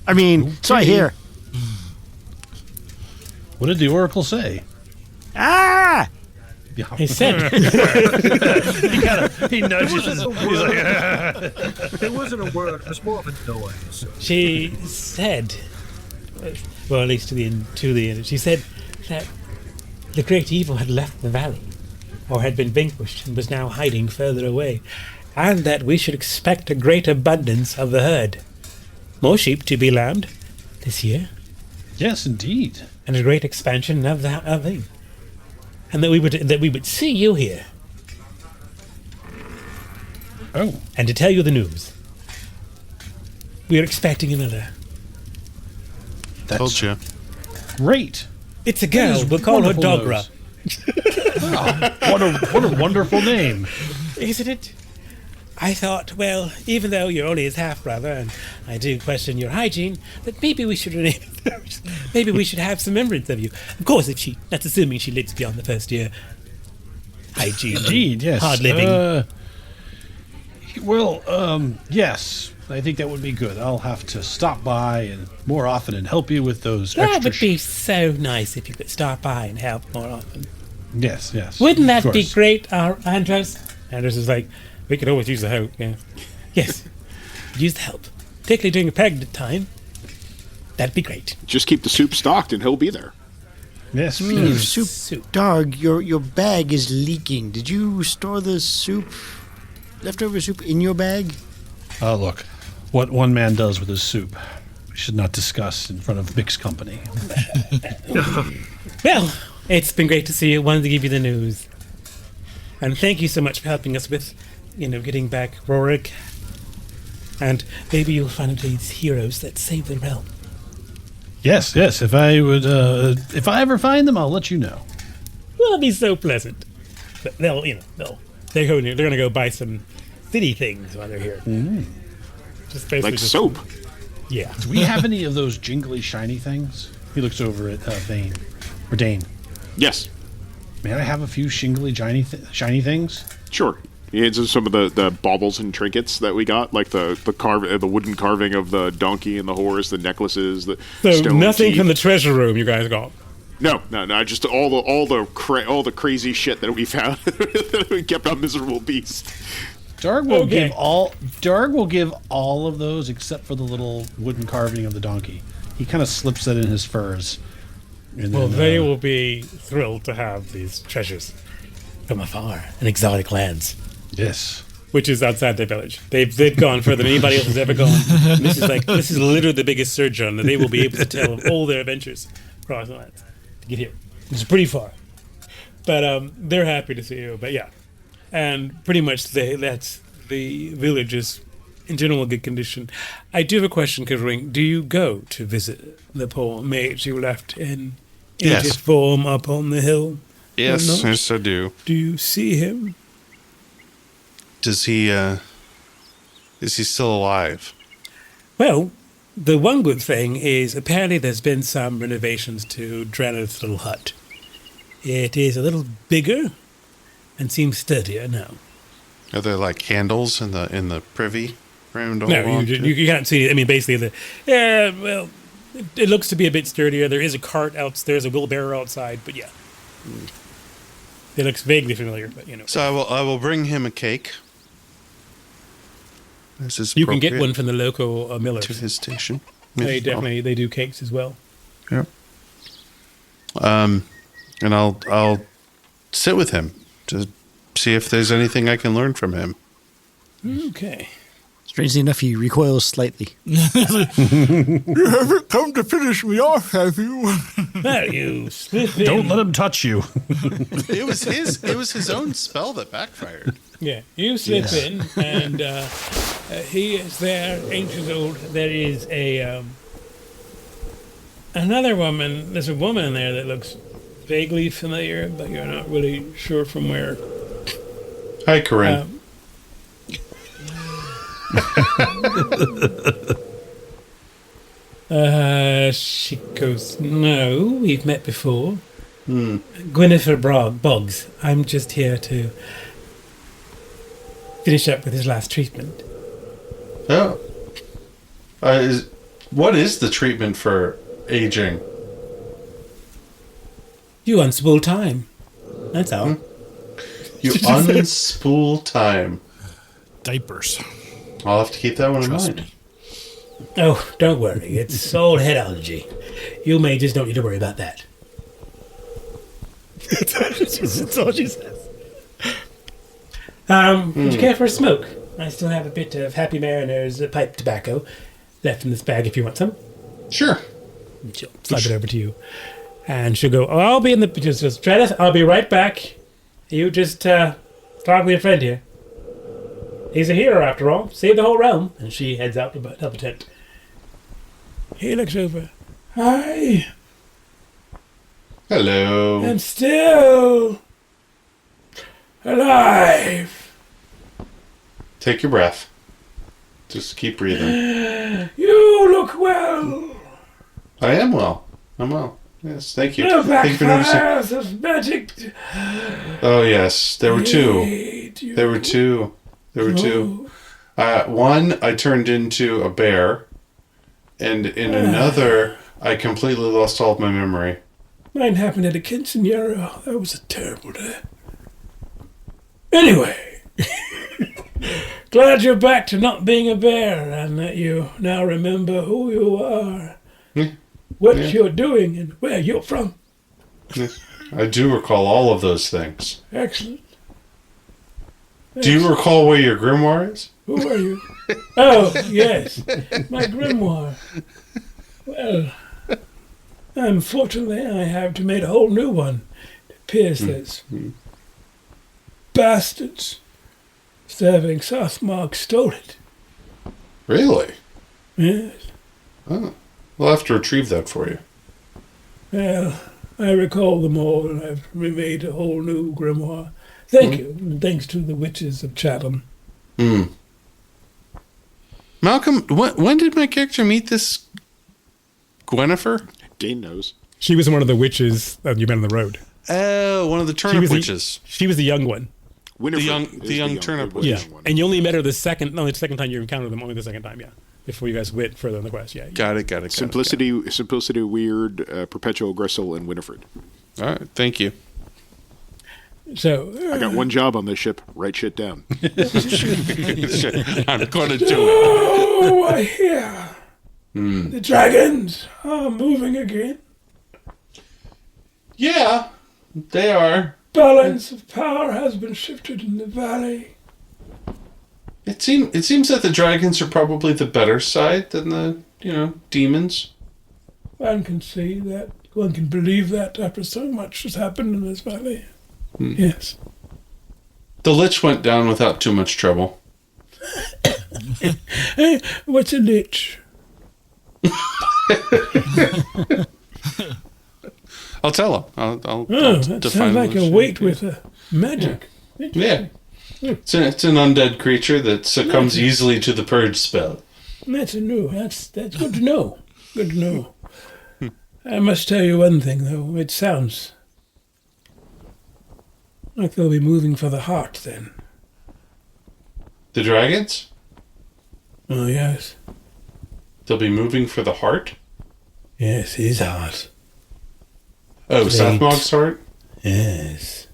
I mean, so I hear. What did the oracle say? Ah! He said. he nudges his. He's like, There wasn't a word. It was more of a noise. She said, well, at least to the end. She said that the great evil had left the valley, or had been vanquished, and was now hiding further away, and that we should expect a great abundance of the herd, more sheep to be lambed this year. Yes, indeed. And a great expansion of the thing. And that we would see you here. Oh. And to tell you the news. We are expecting another. Told you. Great. It's a girl. We'll call her Dogra. What a wonderful name. Isn't it? I thought, well, even though you're only his half-brother, and I do question your hygiene, that maybe we should have some remembrance of you. Of course, that's assuming she lives beyond the first year. Hygiene. Indeed, yes. Hard living. Yes. I think that would be good. I'll have to stop by and more often and help you with those That extra would be so nice if you could stop by and help more often. Yes. Wouldn't that be great, Andros? Andros is like, we could always use the help, yeah. Yes, use the help. Particularly during a pregnant time. That'd be great. Just keep the soup stocked and he'll be there. Yes, Soup. Darg, your bag is leaking. Did you store the leftover soup in your bag? Look, what one man does with his soup, we should not discuss in front of mixed company. Well, it's been great to see you. Wanted to give you the news. And thank you so much for helping us with, getting back Rorik. And maybe you'll find these heroes that save the realm. Yes. If I ever find them, I'll let you know. Well, it'll be so pleasant. But they're going to go buy some city things while they're here. Mm. Just basically like soap. Yeah. Do we have any of those jingly shiny things? He looks over at Vane or Dane. Yes. May I have a few shingly shiny things? Sure. It's some of the baubles and trinkets that we got, like the wooden carving of the donkey and the horse, the necessits, the stone nothing teeth. from the treasure room you guys got. No, just all the crazy shit that we found that we kept on Miserable Beast. Darg will give all of those except for the little wooden carving of the donkey. He kind of slips that in his furs. Well, they will be thrilled to have these treasures from afar in exotic lands. Yes. Which is outside their village. They've gone further than anybody else has ever gone. And this is literally the biggest search on that they will be able to tell of all their adventures across the lands to get here. It's pretty far. But they're happy to see you. But yeah. And pretty much that's the village is in general good condition. I do have a question, Kivering. Do you go to visit the poor mage you left in ancient form up on the hill? Yes, yes, I do. Do you see him? Is he still alive? Well, the one good thing is apparently there's been some renovations to Drannith's little hut. It is a little bigger and seems sturdier now. Are there like handles in the privy room? No, you can't see it. I mean, basically, it looks to be a bit sturdier. There is a cart out. There's a wheelbarrow outside, but yeah. It looks vaguely familiar, but you know. So I will bring him a cake. You can get one from the local millers. To his station. They do cakes as well. Yeah. And I'll sit with him to see if there's anything I can learn from him. Okay. Strangely enough, he recoils slightly. You haven't come to finish me off, have you? Well, you slip in. Don't let him touch you. It was his own spell that backfired. Yeah, you slip in, and he is there, ancient old. There is another woman. There's a woman in there that looks vaguely familiar, but you're not really sure from where. Hi, Corinne. She goes, no, we've met before. Gwyneth Boggs. I'm just here to finish up with his last treatment. Oh. What is the treatment for aging? You unspool time. That's all. You unspool time. Diapers. I'll have to keep that one in mind. Oh, don't worry. It's old headology. You may just don't need to worry about that. That's all she says. Would you care for a smoke? I still have a bit of Happy Mariner's pipe tobacco left in this bag if you want some. Sure. She'll slide it over to you. And she'll go, I'll be in the... Just try this. I'll be right back. You just talk with your friend here. He's a hero, after all. Saved the whole realm. And she heads out to help a tent. He looks over. Hi. Hello. I'm still alive. Take your breath. Just keep breathing. You look well. I am well. I'm well. Yes, thank you. Thank you for noticing. Of magic. Oh, yes. There were two. There were two. One, I turned into a bear. And in another, I completely lost all of my memory. Mine happened at a quinceañera. That was a terrible day. Anyway, glad you're back to not being a bear and that you now remember who you are, what you're doing, and where you're from. I do recall all of those things. Excellent. Do you recall where your grimoire is? Who are you? Oh, yes, my grimoire. Well, unfortunately, I have to make a whole new one. It appears there's bastards serving Southmark stole it. Really? Yes. Oh. We'll have to retrieve that for you. Well, I recall them all, and I've remade a whole new grimoire. Thank you, and thanks to the witches of Chatham. Malcolm, when did my character meet this Gwynnifer? Dane knows. She was one of the witches that you met on the road. Oh, one of the turnip witches. She was the young one. Winifred the young turnip witch. Yeah, and you only met her the second time you encountered them, only the second time, yeah. Before you guys went further in the quest, yeah. Got it. Simplicity, Weird, Perpetual Gristle, and Winifred. All right, thank you. So I got one job on this ship: write shit down. I'm going to do it. Oh, I hear the dragons are moving again. Yeah, they are. Balance of power has been shifted in the valley. It seems that the dragons are probably the better side than the demons. One can see that. One can believe that after so much has happened in this valley. Yes. The Lich went down without too much trouble. Hey, what's a Lich? I'll tell him. I'll that define sounds like a it. weight with magic. Yeah. It's an undead creature that succumbs easily to the purge spell. That's good to know. Good to know. I must tell you one thing, though. It sounds like they'll be moving for the heart, then. The dragons? Oh, yes. They'll be moving for the heart? Yes, his heart. Oh, Sathmog's heart? Yes.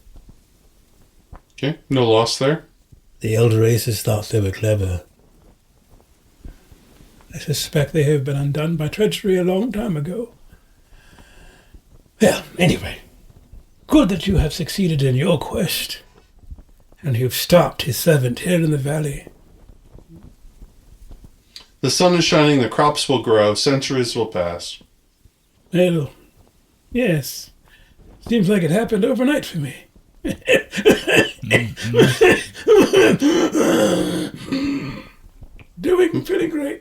Okay, no loss there. The elder races thought they were clever. I suspect they have been undone by treachery a long time ago. Well, anyway, good that you have succeeded in your quest, and you've stopped his servant here in the valley. The sun is shining, the crops will grow, centuries will pass. Well, yes. Seems like it happened overnight for me.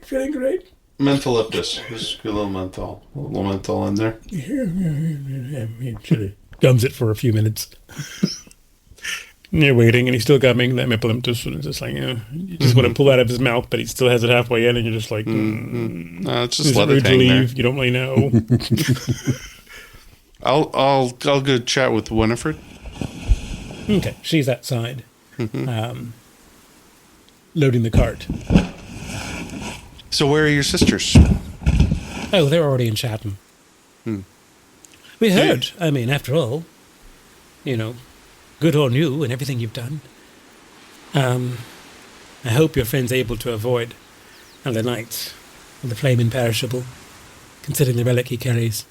Feeling great. Mentholyptus. Just a little menthol. A little menthol in there. Gums it for a few minutes. And you're waiting, and he's still gumming that mentholyptus, and it's just like, you just want to pull out of his mouth, but he still has it halfway in, and you're just like, just let it hang there. You don't really know. I'll go chat with Winifred. Okay, she's outside, loading the cart. So where are your sisters? Oh, they're already in Chatham. We heard. I mean, after all, good on you and everything you've done. I hope your friend's able to avoid other nights with the flame imperishable, considering the relic he carries.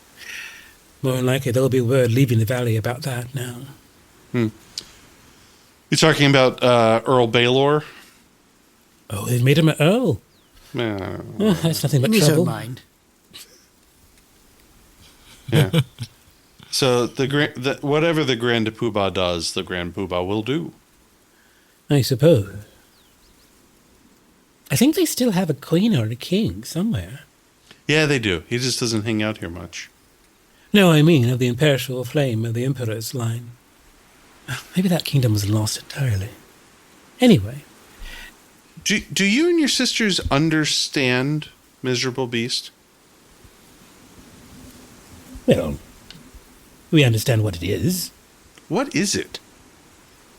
More than likely, there'll be word leaving the valley about that now. You're talking about Earl Baylor? Oh, they made him an earl. That's nothing but trouble. Mind. Yeah. So whatever the Grand Poobah does, the Grand Poobah will do. I suppose. I think they still have a queen or a king somewhere. Yeah, they do. He just doesn't hang out here much. No, I mean of the imperishable flame of the Emperor's line. Maybe that kingdom was lost entirely. Anyway. Do you and your sisters understand Miserable Beast? Well, we understand what it is. What is it?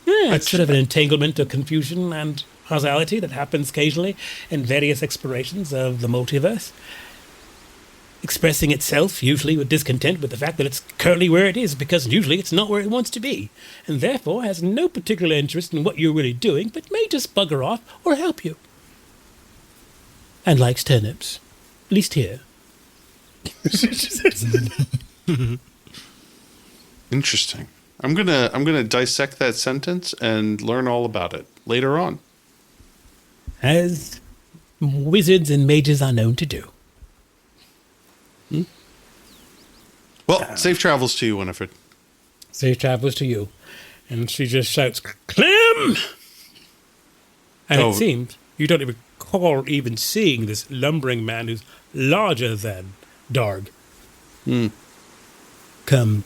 Yeah, it's sort of an entanglement of confusion and causality that happens occasionally in various explorations of the multiverse. Expressing itself, usually with discontent with the fact that it's currently where it is, because usually it's not where it wants to be, and therefore has no particular interest in what you're really doing, but may just bugger off or help you. And likes turnips. At least here. Interesting. I'm gonna dissect that sentence and learn all about it later on. As wizards and mages are known to do. Well, safe travels to you, Winifred. Safe travels to you. And she just shouts, Clem! And it seems you don't recall even seeing this lumbering man who's larger than Darg. Come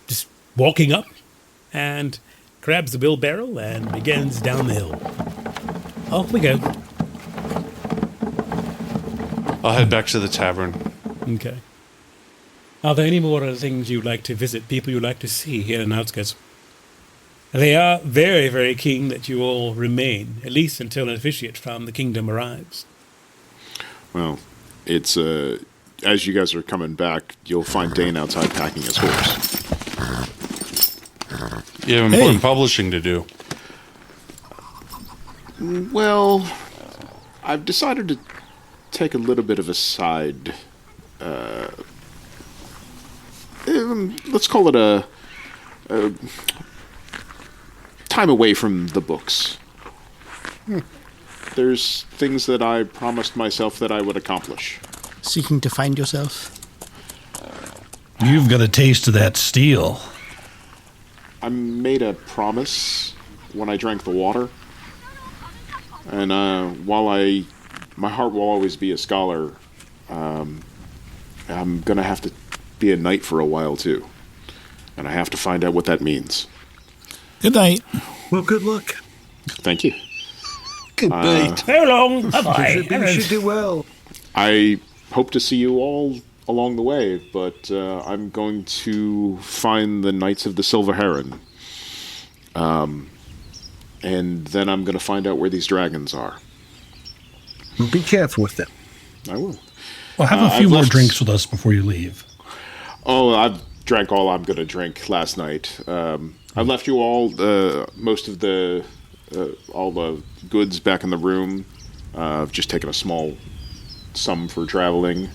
just walking up and grabs the wheelbarrow and begins down the hill. Off we go. I'll head back to the tavern. Okay. Are there any more things you'd like to visit, people you'd like to see here in Outskirts? They are very, very keen that you all remain, at least until an officiate from the kingdom arrives. Well, it's, as you guys are coming back, you'll find Dane outside packing his horse. You have important publishing to do. Well, I've decided to take a little bit of a side, let's call it a time away from the books. There's things that I promised myself that I would accomplish. Seeking to find yourself? You've got a taste of that steel. I made a promise when I drank the water. And while my heart will always be a scholar, I'm going to have to be a knight for a while, too. And I have to find out what that means. Good night. Well, good luck. Thank you. Good night. So long. Bye-bye. You should do well. I hope to see you all along the way, but I'm going to find the Knights of the Silver Heron. And then I'm going to find out where these dragons are. Be careful with them. I will. Well, have a few more drinks with us before you leave. Oh, I've drank all I'm going to drink last night. I left you all most of the all the goods back in the room. I've just taken a small sum for traveling,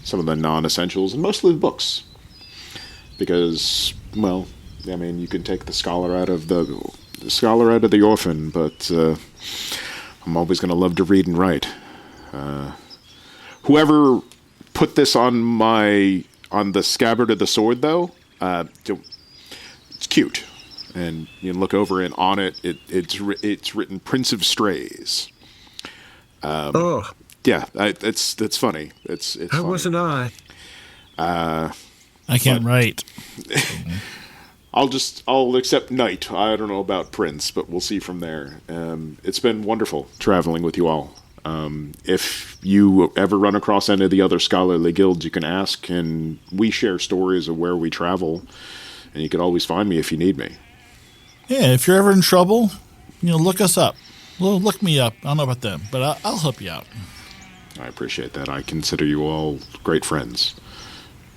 some of the non-essentials, and mostly the books. Because, well, I mean, you can take the scholar out of the orphan, but I'm always going to love to read and write. Whoever put this on the scabbard of the sword, though, it's cute, and you can look over and on it's written Prince of Strays. Yeah, it's funny. It's How funny. wasn't I? I can't write. I'll accept knight. I don't know about prince, but we'll see from there. It's been wonderful traveling with you all. If you ever run across any of the other scholarly guilds, you can ask, and we share stories of where we travel, and you can always find me if you need me. Yeah, if you're ever in trouble, look us up. Well, look me up. I don't know about them, but I'll help you out. I appreciate that. I consider you all great friends.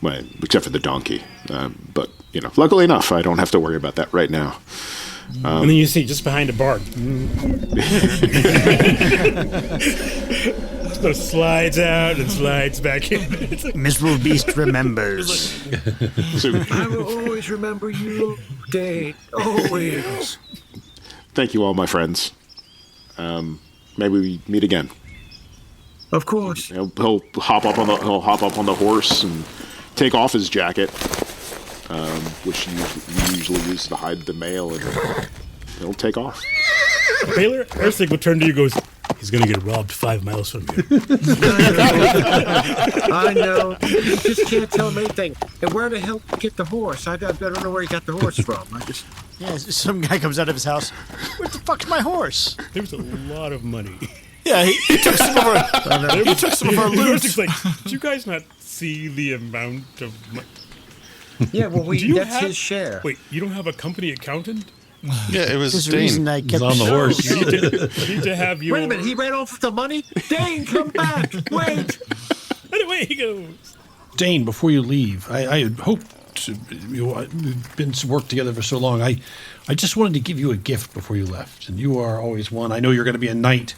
Well, except for the donkey. But, luckily enough, I don't have to worry about that right now. And then you see just behind a bar. So slides out and slides back in. Miserable Beast remembers. I will always remember you, Dane. Always. Thank you all, my friends. Maybe we meet again. Of course. He'll hop up on the horse and take off his jacket, which we usually use to hide the mail, and he'll take off. Baylor, Ersig will turn to you and goes, he's going to get robbed 5 miles from here. I know. You just can't tell him anything. And where the hell did he get the horse? I don't know where he got the horse from. Yeah, some guy comes out of his house. Where the fuck's my horse? There's a lot of money. Yeah, he took some of our loot. Ersig's like, did you guys not see the amount of money? Yeah, well, that's his share. Wait, you don't have a company accountant? Yeah, it was There's a Dane. reason I kept He's on the horse. You need to have your... Wait a minute, he ran off with the money? Dane, come back! Wait! Anyway, he goes. Dane, before you leave, I had hoped we've been worked together for so long. I just wanted to give you a gift before you left, and you are always one. I know you're going to be a knight,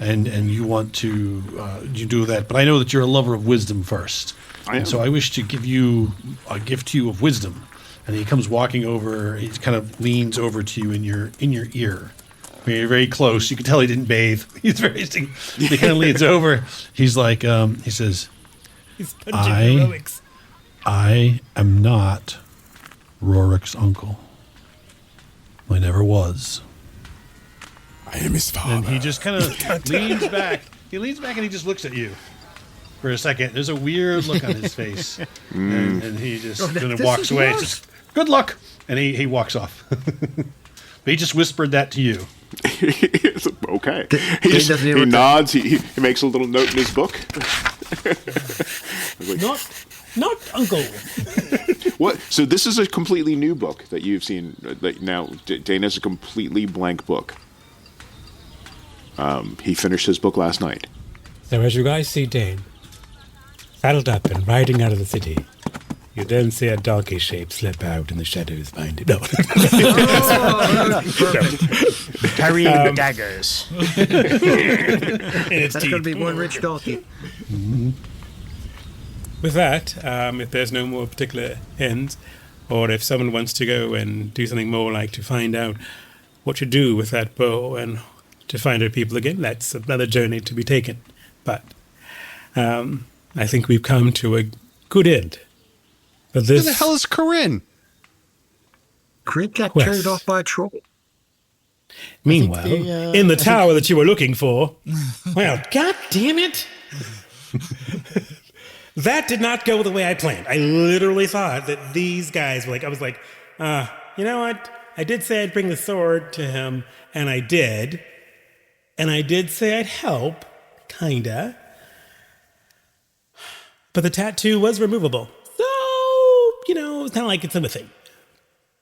and you want to you do that, but I know that you're a lover of wisdom first. And so I wish to give you a gift to you of wisdom. And he comes walking over. He kind of leans over to you in your ear. Very, very close. You can tell he didn't bathe. He kind of leans over. He's like, he says, He's punching heroics. I am not Rorik's uncle. I never was. I am his father. And he just kind of leans back. He leans back and he just looks at you for a second. There's a weird look on his face. And he just kind of walks away. Just, good luck. And he walks off. But he just whispered that to you. Okay. He nods. He makes a little note in his book. Not uncle. What? So this is a completely new book that you've seen. Now, Dane has a completely blank book. He finished his book last night. So as you guys see Dane saddled up and riding out of the city, you then see a donkey shape slip out in the shadows behind it. No. Carrying the daggers. That's going to be one rich donkey. Mm-hmm. With that, if there's no more particular ends, or if someone wants to go and do something more like to find out what to do with that bow and to find our people again, that's another journey to be taken. But I think we've come to a good end. But Who the hell is Corinne? Corinne got carried off by a troll. Meanwhile, in the tower that you were looking for, well, god damn it! That did not go the way I planned. I literally thought that these guys were like, I was like, you know what? I did say I'd bring the sword to him, and I did. And I did say I'd help, kinda. But the tattoo was removable. So, it's not like it's a thing.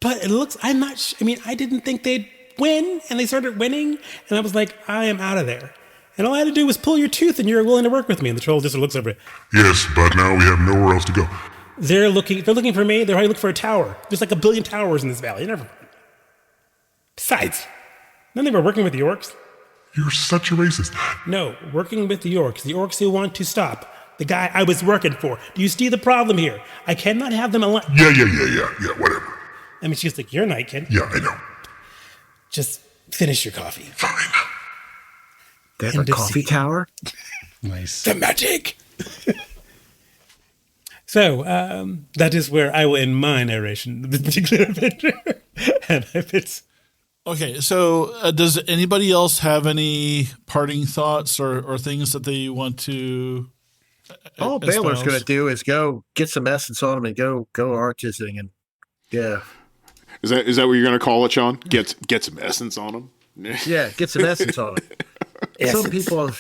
But it looks, I didn't think they'd win, and they started winning, and I was like, I am out of there. And all I had to do was pull your tooth, and you're willing to work with me. And the troll just looks over it. Yes, but now we have nowhere else to go. They're looking for me. They're probably looking for a tower. There's like 1 billion towers in this valley. Besides, then they were working with the orcs. You're such a racist. No, working with the orcs. The orcs who want to stop the guy I was working for. Do you see the problem here? I cannot have them alive. Yeah, whatever. I mean, she's like, you're Nightkin. Yeah, I know. Just finish your coffee. Fine. They have a coffee tower? Nice. The magic. So, that is where I will end my narration of this particular adventure. And if it's... Okay, so does anybody else have any parting thoughts or things that they want to... All Baylor's going to do is go get some essence on him and go artising and yeah. Is that what you're going to call it, Sean? Get some essence on him. Yeah, get some essence on him. Some people.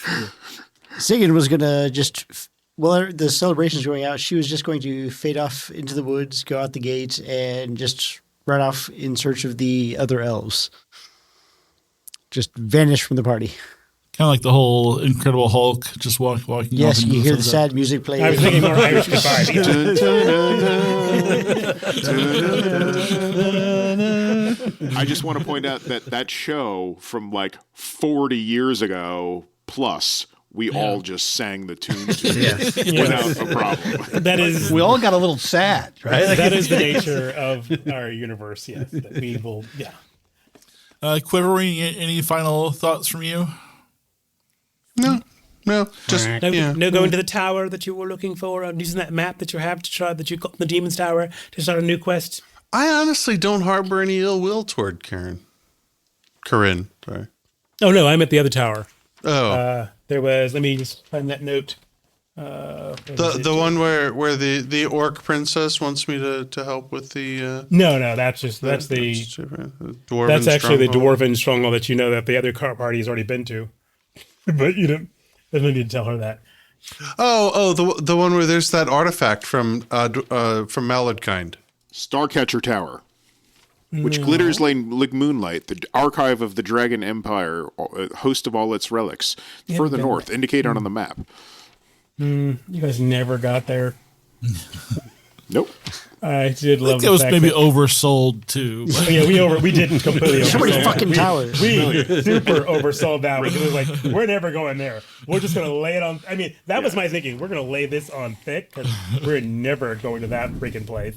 Sigyn was going to just, while the celebration's going out, she was just going to fade off into the woods, go out the gate, and just run off in search of the other elves. Just vanish from the party. Kind of like the whole Incredible Hulk, just walking yes, off. Yes, you hear the sad music playing. I was thinking more Irish Goodbye. I just want to point out that show from like 40 years ago plus, we all just sang the tune to without a problem. That is, we all got a little sad, right? That is the nature of our universe, yes. That we will, Quivering, any final thoughts from you? No, just no going to the tower that you were looking for, using that map that you have to try, that you got the Demon's Tower to start a new quest. I honestly don't harbor any ill will toward Corinne, sorry. Oh no, I'm at the other tower. Oh, there was. Let me just find that note. The one where the orc princess wants me to help with the. No, that's the dwarven. That's actually the stronghold. dwarven stronghold that the other car party has already been to. But there's no need to tell her that. Oh, the one where there's that artifact from Maladkind. Starcatcher Tower, which glitters like moonlight, the archive of the Dragon Empire, host of all its relics, further north, indicated on the map. You guys never got there. Nope. I did love it was maybe oversold too. We didn't completely oversold. So many fucking towers. We super oversold that because it was like, we're never going there. We're just going to lay it on. I mean, that was my thinking. We're going to lay this on thick because we're never going to that freaking place.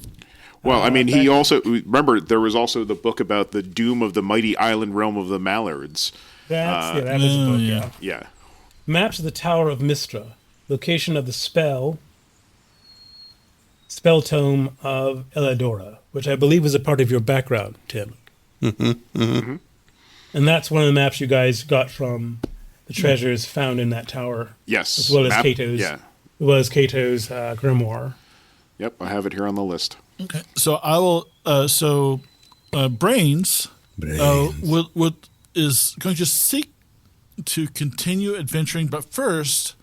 Well, I mean, he also, remember, there was also the book about the doom of the mighty island realm of the Mallards. That was a book, Yeah. Maps of the Tower of Mistra. Location of the spell tome of Eladora, which I believe was a part of your background, Tim. Mm-hmm. And that's one of the maps you guys got from the treasures found in that tower. Yes. As well as Cato's. Yeah. As well as Cato's grimoire. Yep, I have it here on the list. Okay, so I will. Brains. Is going to seek to continue adventuring, but first,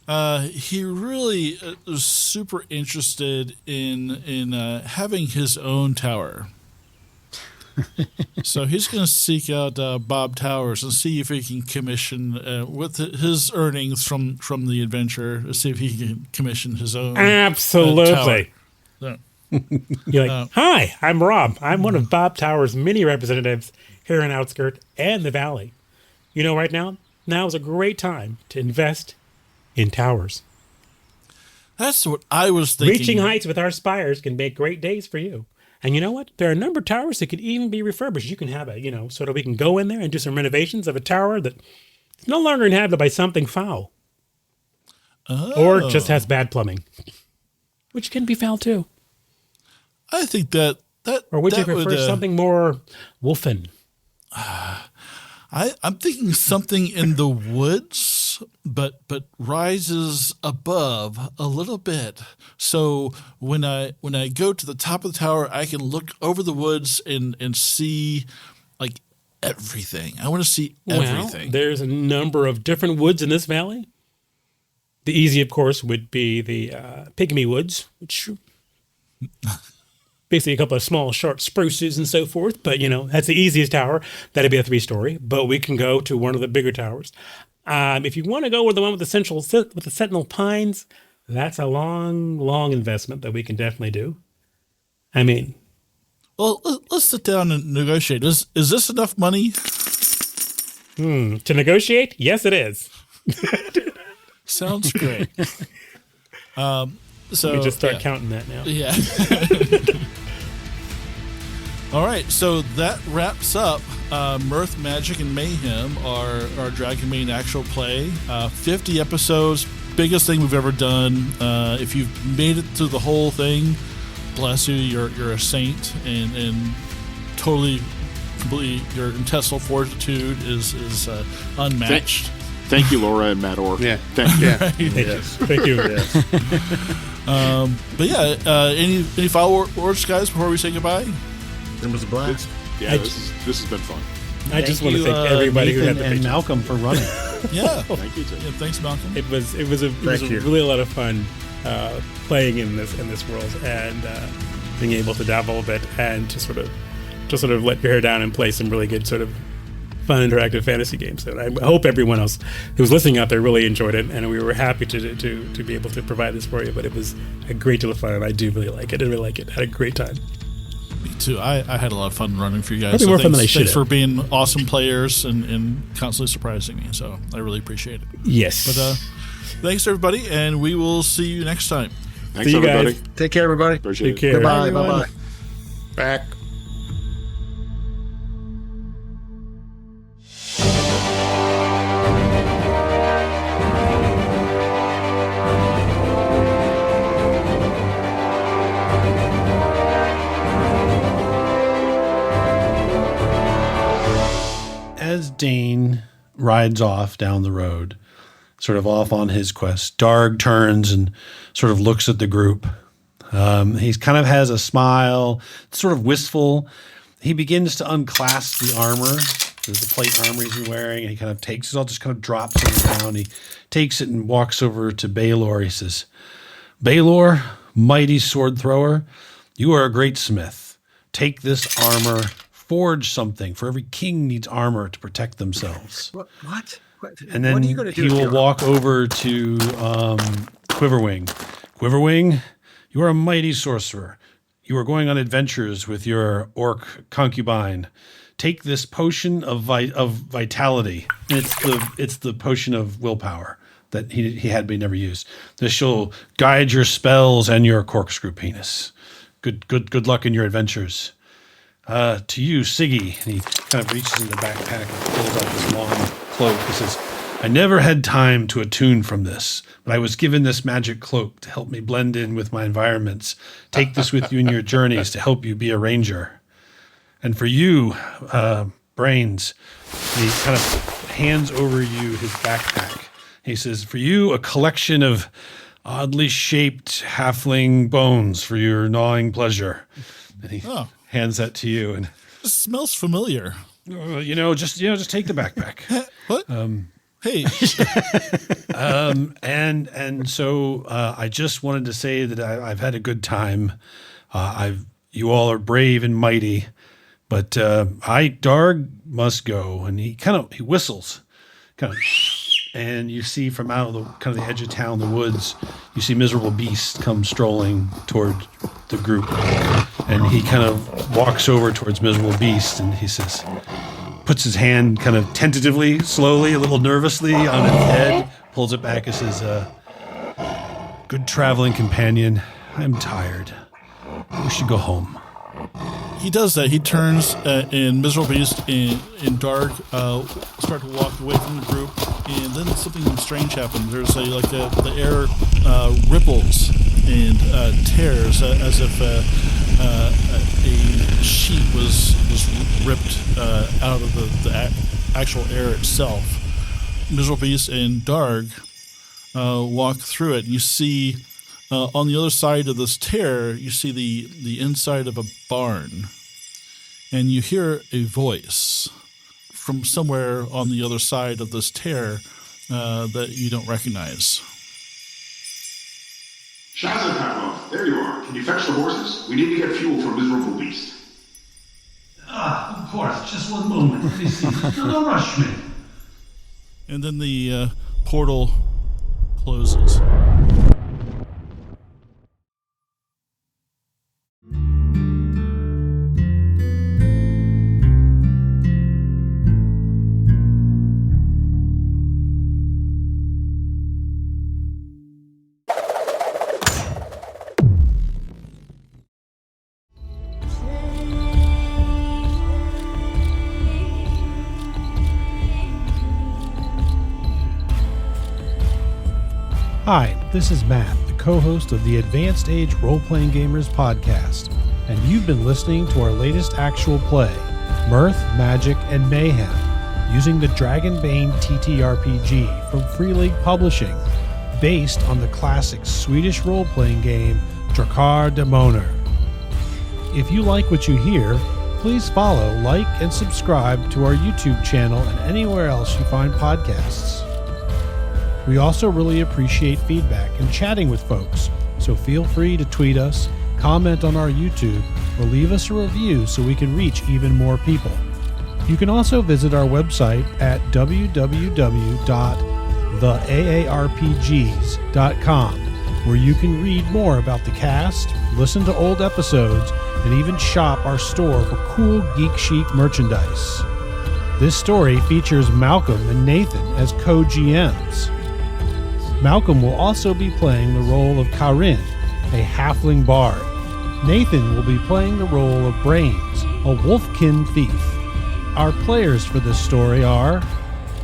he really is super interested in having his own tower. So he's going to seek out Bob Towers and see if he can commission, with his earnings from the adventure, see if he can commission his own. Absolutely. Tower. You're like, hi, I'm Rob. I'm one of Bob Towers' many representatives here in Outskirt and the Valley. Right now is a great time to invest in towers. That's what I was thinking. Reaching heights with our spires can make great days for you. And you know what? There are a number of towers that could even be refurbished. You can have so that we can go in there and do some renovations of a tower that is no longer inhabited by something foul. Or just has bad plumbing. Which can be foul too. I think that or would you prefer something more wolfen? I'm thinking something in the woods. but rises above a little bit. So when I go to the top of the tower, I can look over the woods and see like everything. I want to see everything. Well, there's a number of different woods in this valley. The easy, of course, would be the pygmy woods, which basically a couple of small, short spruces and so forth. But, that's the easiest tower. That'd be a 3-story. But we can go to one of the bigger towers. If you want to go with the one with the sentinel pines, that's a long, long investment that we can definitely do. I mean... Well, let's sit down and negotiate. Is this enough money? To negotiate? Yes, it is. Sounds great. So we just start counting that now. Yeah. All right. So that wraps up Mirth, Magic, and Mayhem, our Dragonbane actual play. 50 episodes, biggest thing we've ever done. If you've made it through the whole thing, bless you. You're a saint, and totally, completely, your intestinal fortitude is unmatched. Thank you, Laura and Matt Orr. Yeah. Thank you. Right. Yes. Thank you. But yeah, any final words, guys, before we say goodbye? It was a blast. This has been fun. I just want to thank everybody Nathan who had the and picture. Malcolm for running. Yeah. Thank you, too. Yeah, thanks, Malcolm. It was really a lot of fun playing in this world and being able to dabble a bit and to sort of let your hair down and play some really good sort of fun interactive fantasy games. So I hope everyone else who's listening out there really enjoyed it, and we were happy to be able to provide this for you. But it was a great deal of fun, and I do really like it. I really like it. Had a great time. Me too. I had a lot of fun running for you guys. Probably more fun than I should Thanks for being awesome players and constantly surprising me. So I really appreciate it. Yes. But thanks, everybody, and we will see you next time. Thanks, See you everybody. guys. Take care, everybody. Appreciate Take care. Goodbye. Everyone. Bye-bye. Back. As Dane rides off down the road, sort of off on his quest, Darg turns and sort of looks at the group. He kind of has a smile, sort of wistful. He begins to unclasp the armor. There's the plate armor he's been wearing, and he kind of takes it all, just kind of drops it down. He takes it and walks over to Baelor. He says, "Baelor, mighty sword thrower, you are a great smith. Take this armor, forge something, for every king needs armor to protect themselves." What? And then what are you gonna do he will here? walk over to Quiverwing. Quiverwing, you are a mighty sorcerer. You are going on adventures with your orc concubine. Take this potion of vitality. It's the potion of willpower that he had but he never used. This shall guide your spells and your corkscrew penis. Good luck in your adventures. To you, Siggy. And he kind of reaches in the backpack and pulls out this long cloak. He says, "I never had time to attune from this, but I was given this magic cloak to help me blend in with my environments. Take this with you in your journeys to help you be a ranger. And for you, Brains," he kind of hands over you his backpack. He says, "For you, a collection of oddly shaped halfling bones for your gnawing pleasure." And he hands that to you. And This smells familiar. just take the backpack. What? Hey. And so I just wanted to say that I've had a good time. You all are brave and mighty, but Darg must go. And he whistles, and you see from out of the edge of town, the woods, you see Miserable Beast come strolling toward the group, and he kind of walks over towards Miserable Beast, and he says, puts his hand kind of tentatively, slowly, a little nervously on its head, pulls it back and says, "Good traveling companion, I'm tired. We should go home." He does that. He turns and Miserable Beast and Dark start to walk away from the group, and then something strange happens. There's the air ripples and tears as if a sheet was ripped out of the actual air itself. Miserable Beast and Darg walk through it. You see on the other side of this tear, you see the inside of a barn, and you hear a voice from somewhere on the other side of this tear that you don't recognize. Shazakatov, there you are. Can you fetch the horses? We need to get fuel for Miserable Beast. Of course. Just one moment. Let me see. Don't rush me. And then the portal closes. Hi, this is Matt, the co-host of the Advanced Age Role-Playing Gamers podcast, and you've been listening to our latest actual play, Mirth, Magic, and Mayhem, using the Dragonbane TTRPG from Free League Publishing, based on the classic Swedish role-playing game Drakar Demoner. If you like what you hear, please follow, like, and subscribe to our YouTube channel and anywhere else you find podcasts. We also really appreciate feedback and chatting with folks, so feel free to tweet us, comment on our YouTube, or leave us a review so we can reach even more people. You can also visit our website at www.theaarpgs.com, where you can read more about the cast, listen to old episodes, and even shop our store for cool geek chic merchandise. This story features Malcolm and Nathan as co-GMs. Malcolm will also be playing the role of Karin, a halfling bard. Nathan will be playing the role of Brains, a wolfkin thief. Our players for this story are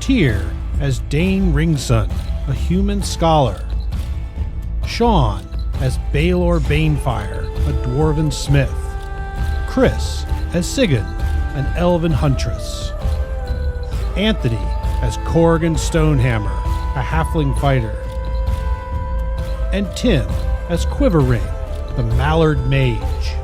Tyr as Dane Ringson, a human scholar. Sean as Baelor Banefire, a dwarven smith. Chris as Sigyn, an elven huntress. Anthony as Corrigan Stonehammer, a halfling fighter. And Tim as Quiverring, the Mallard Mage.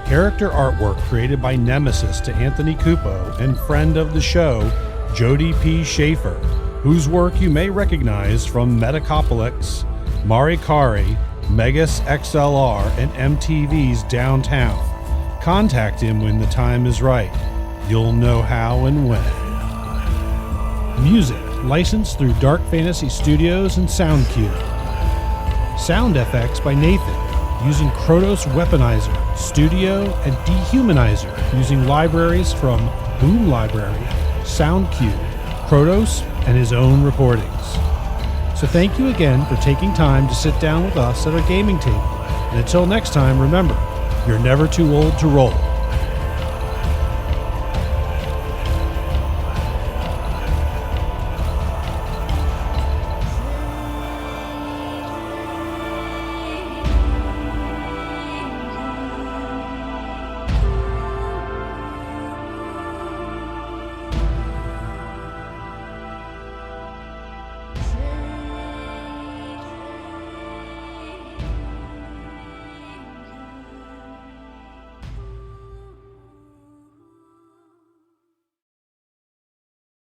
Character artwork created by Nemesis to Anthony Cupo and friend of the show, Jody P. Schaefer, whose work you may recognize from Metacopolis, Marikari, Megas XLR, and MTV's Downtown. Contact him when the time is right. You'll know how and when. Music licensed through Dark Fantasy Studios and SoundCube. Sound effects by Nathan, using Krotos Weaponizer, Studio, and Dehumanizer, using libraries from Boom Library, SoundCube, Krotos, and his own recordings. So thank you again for taking time to sit down with us at our gaming table. And until next time, remember, you're never too old to roll.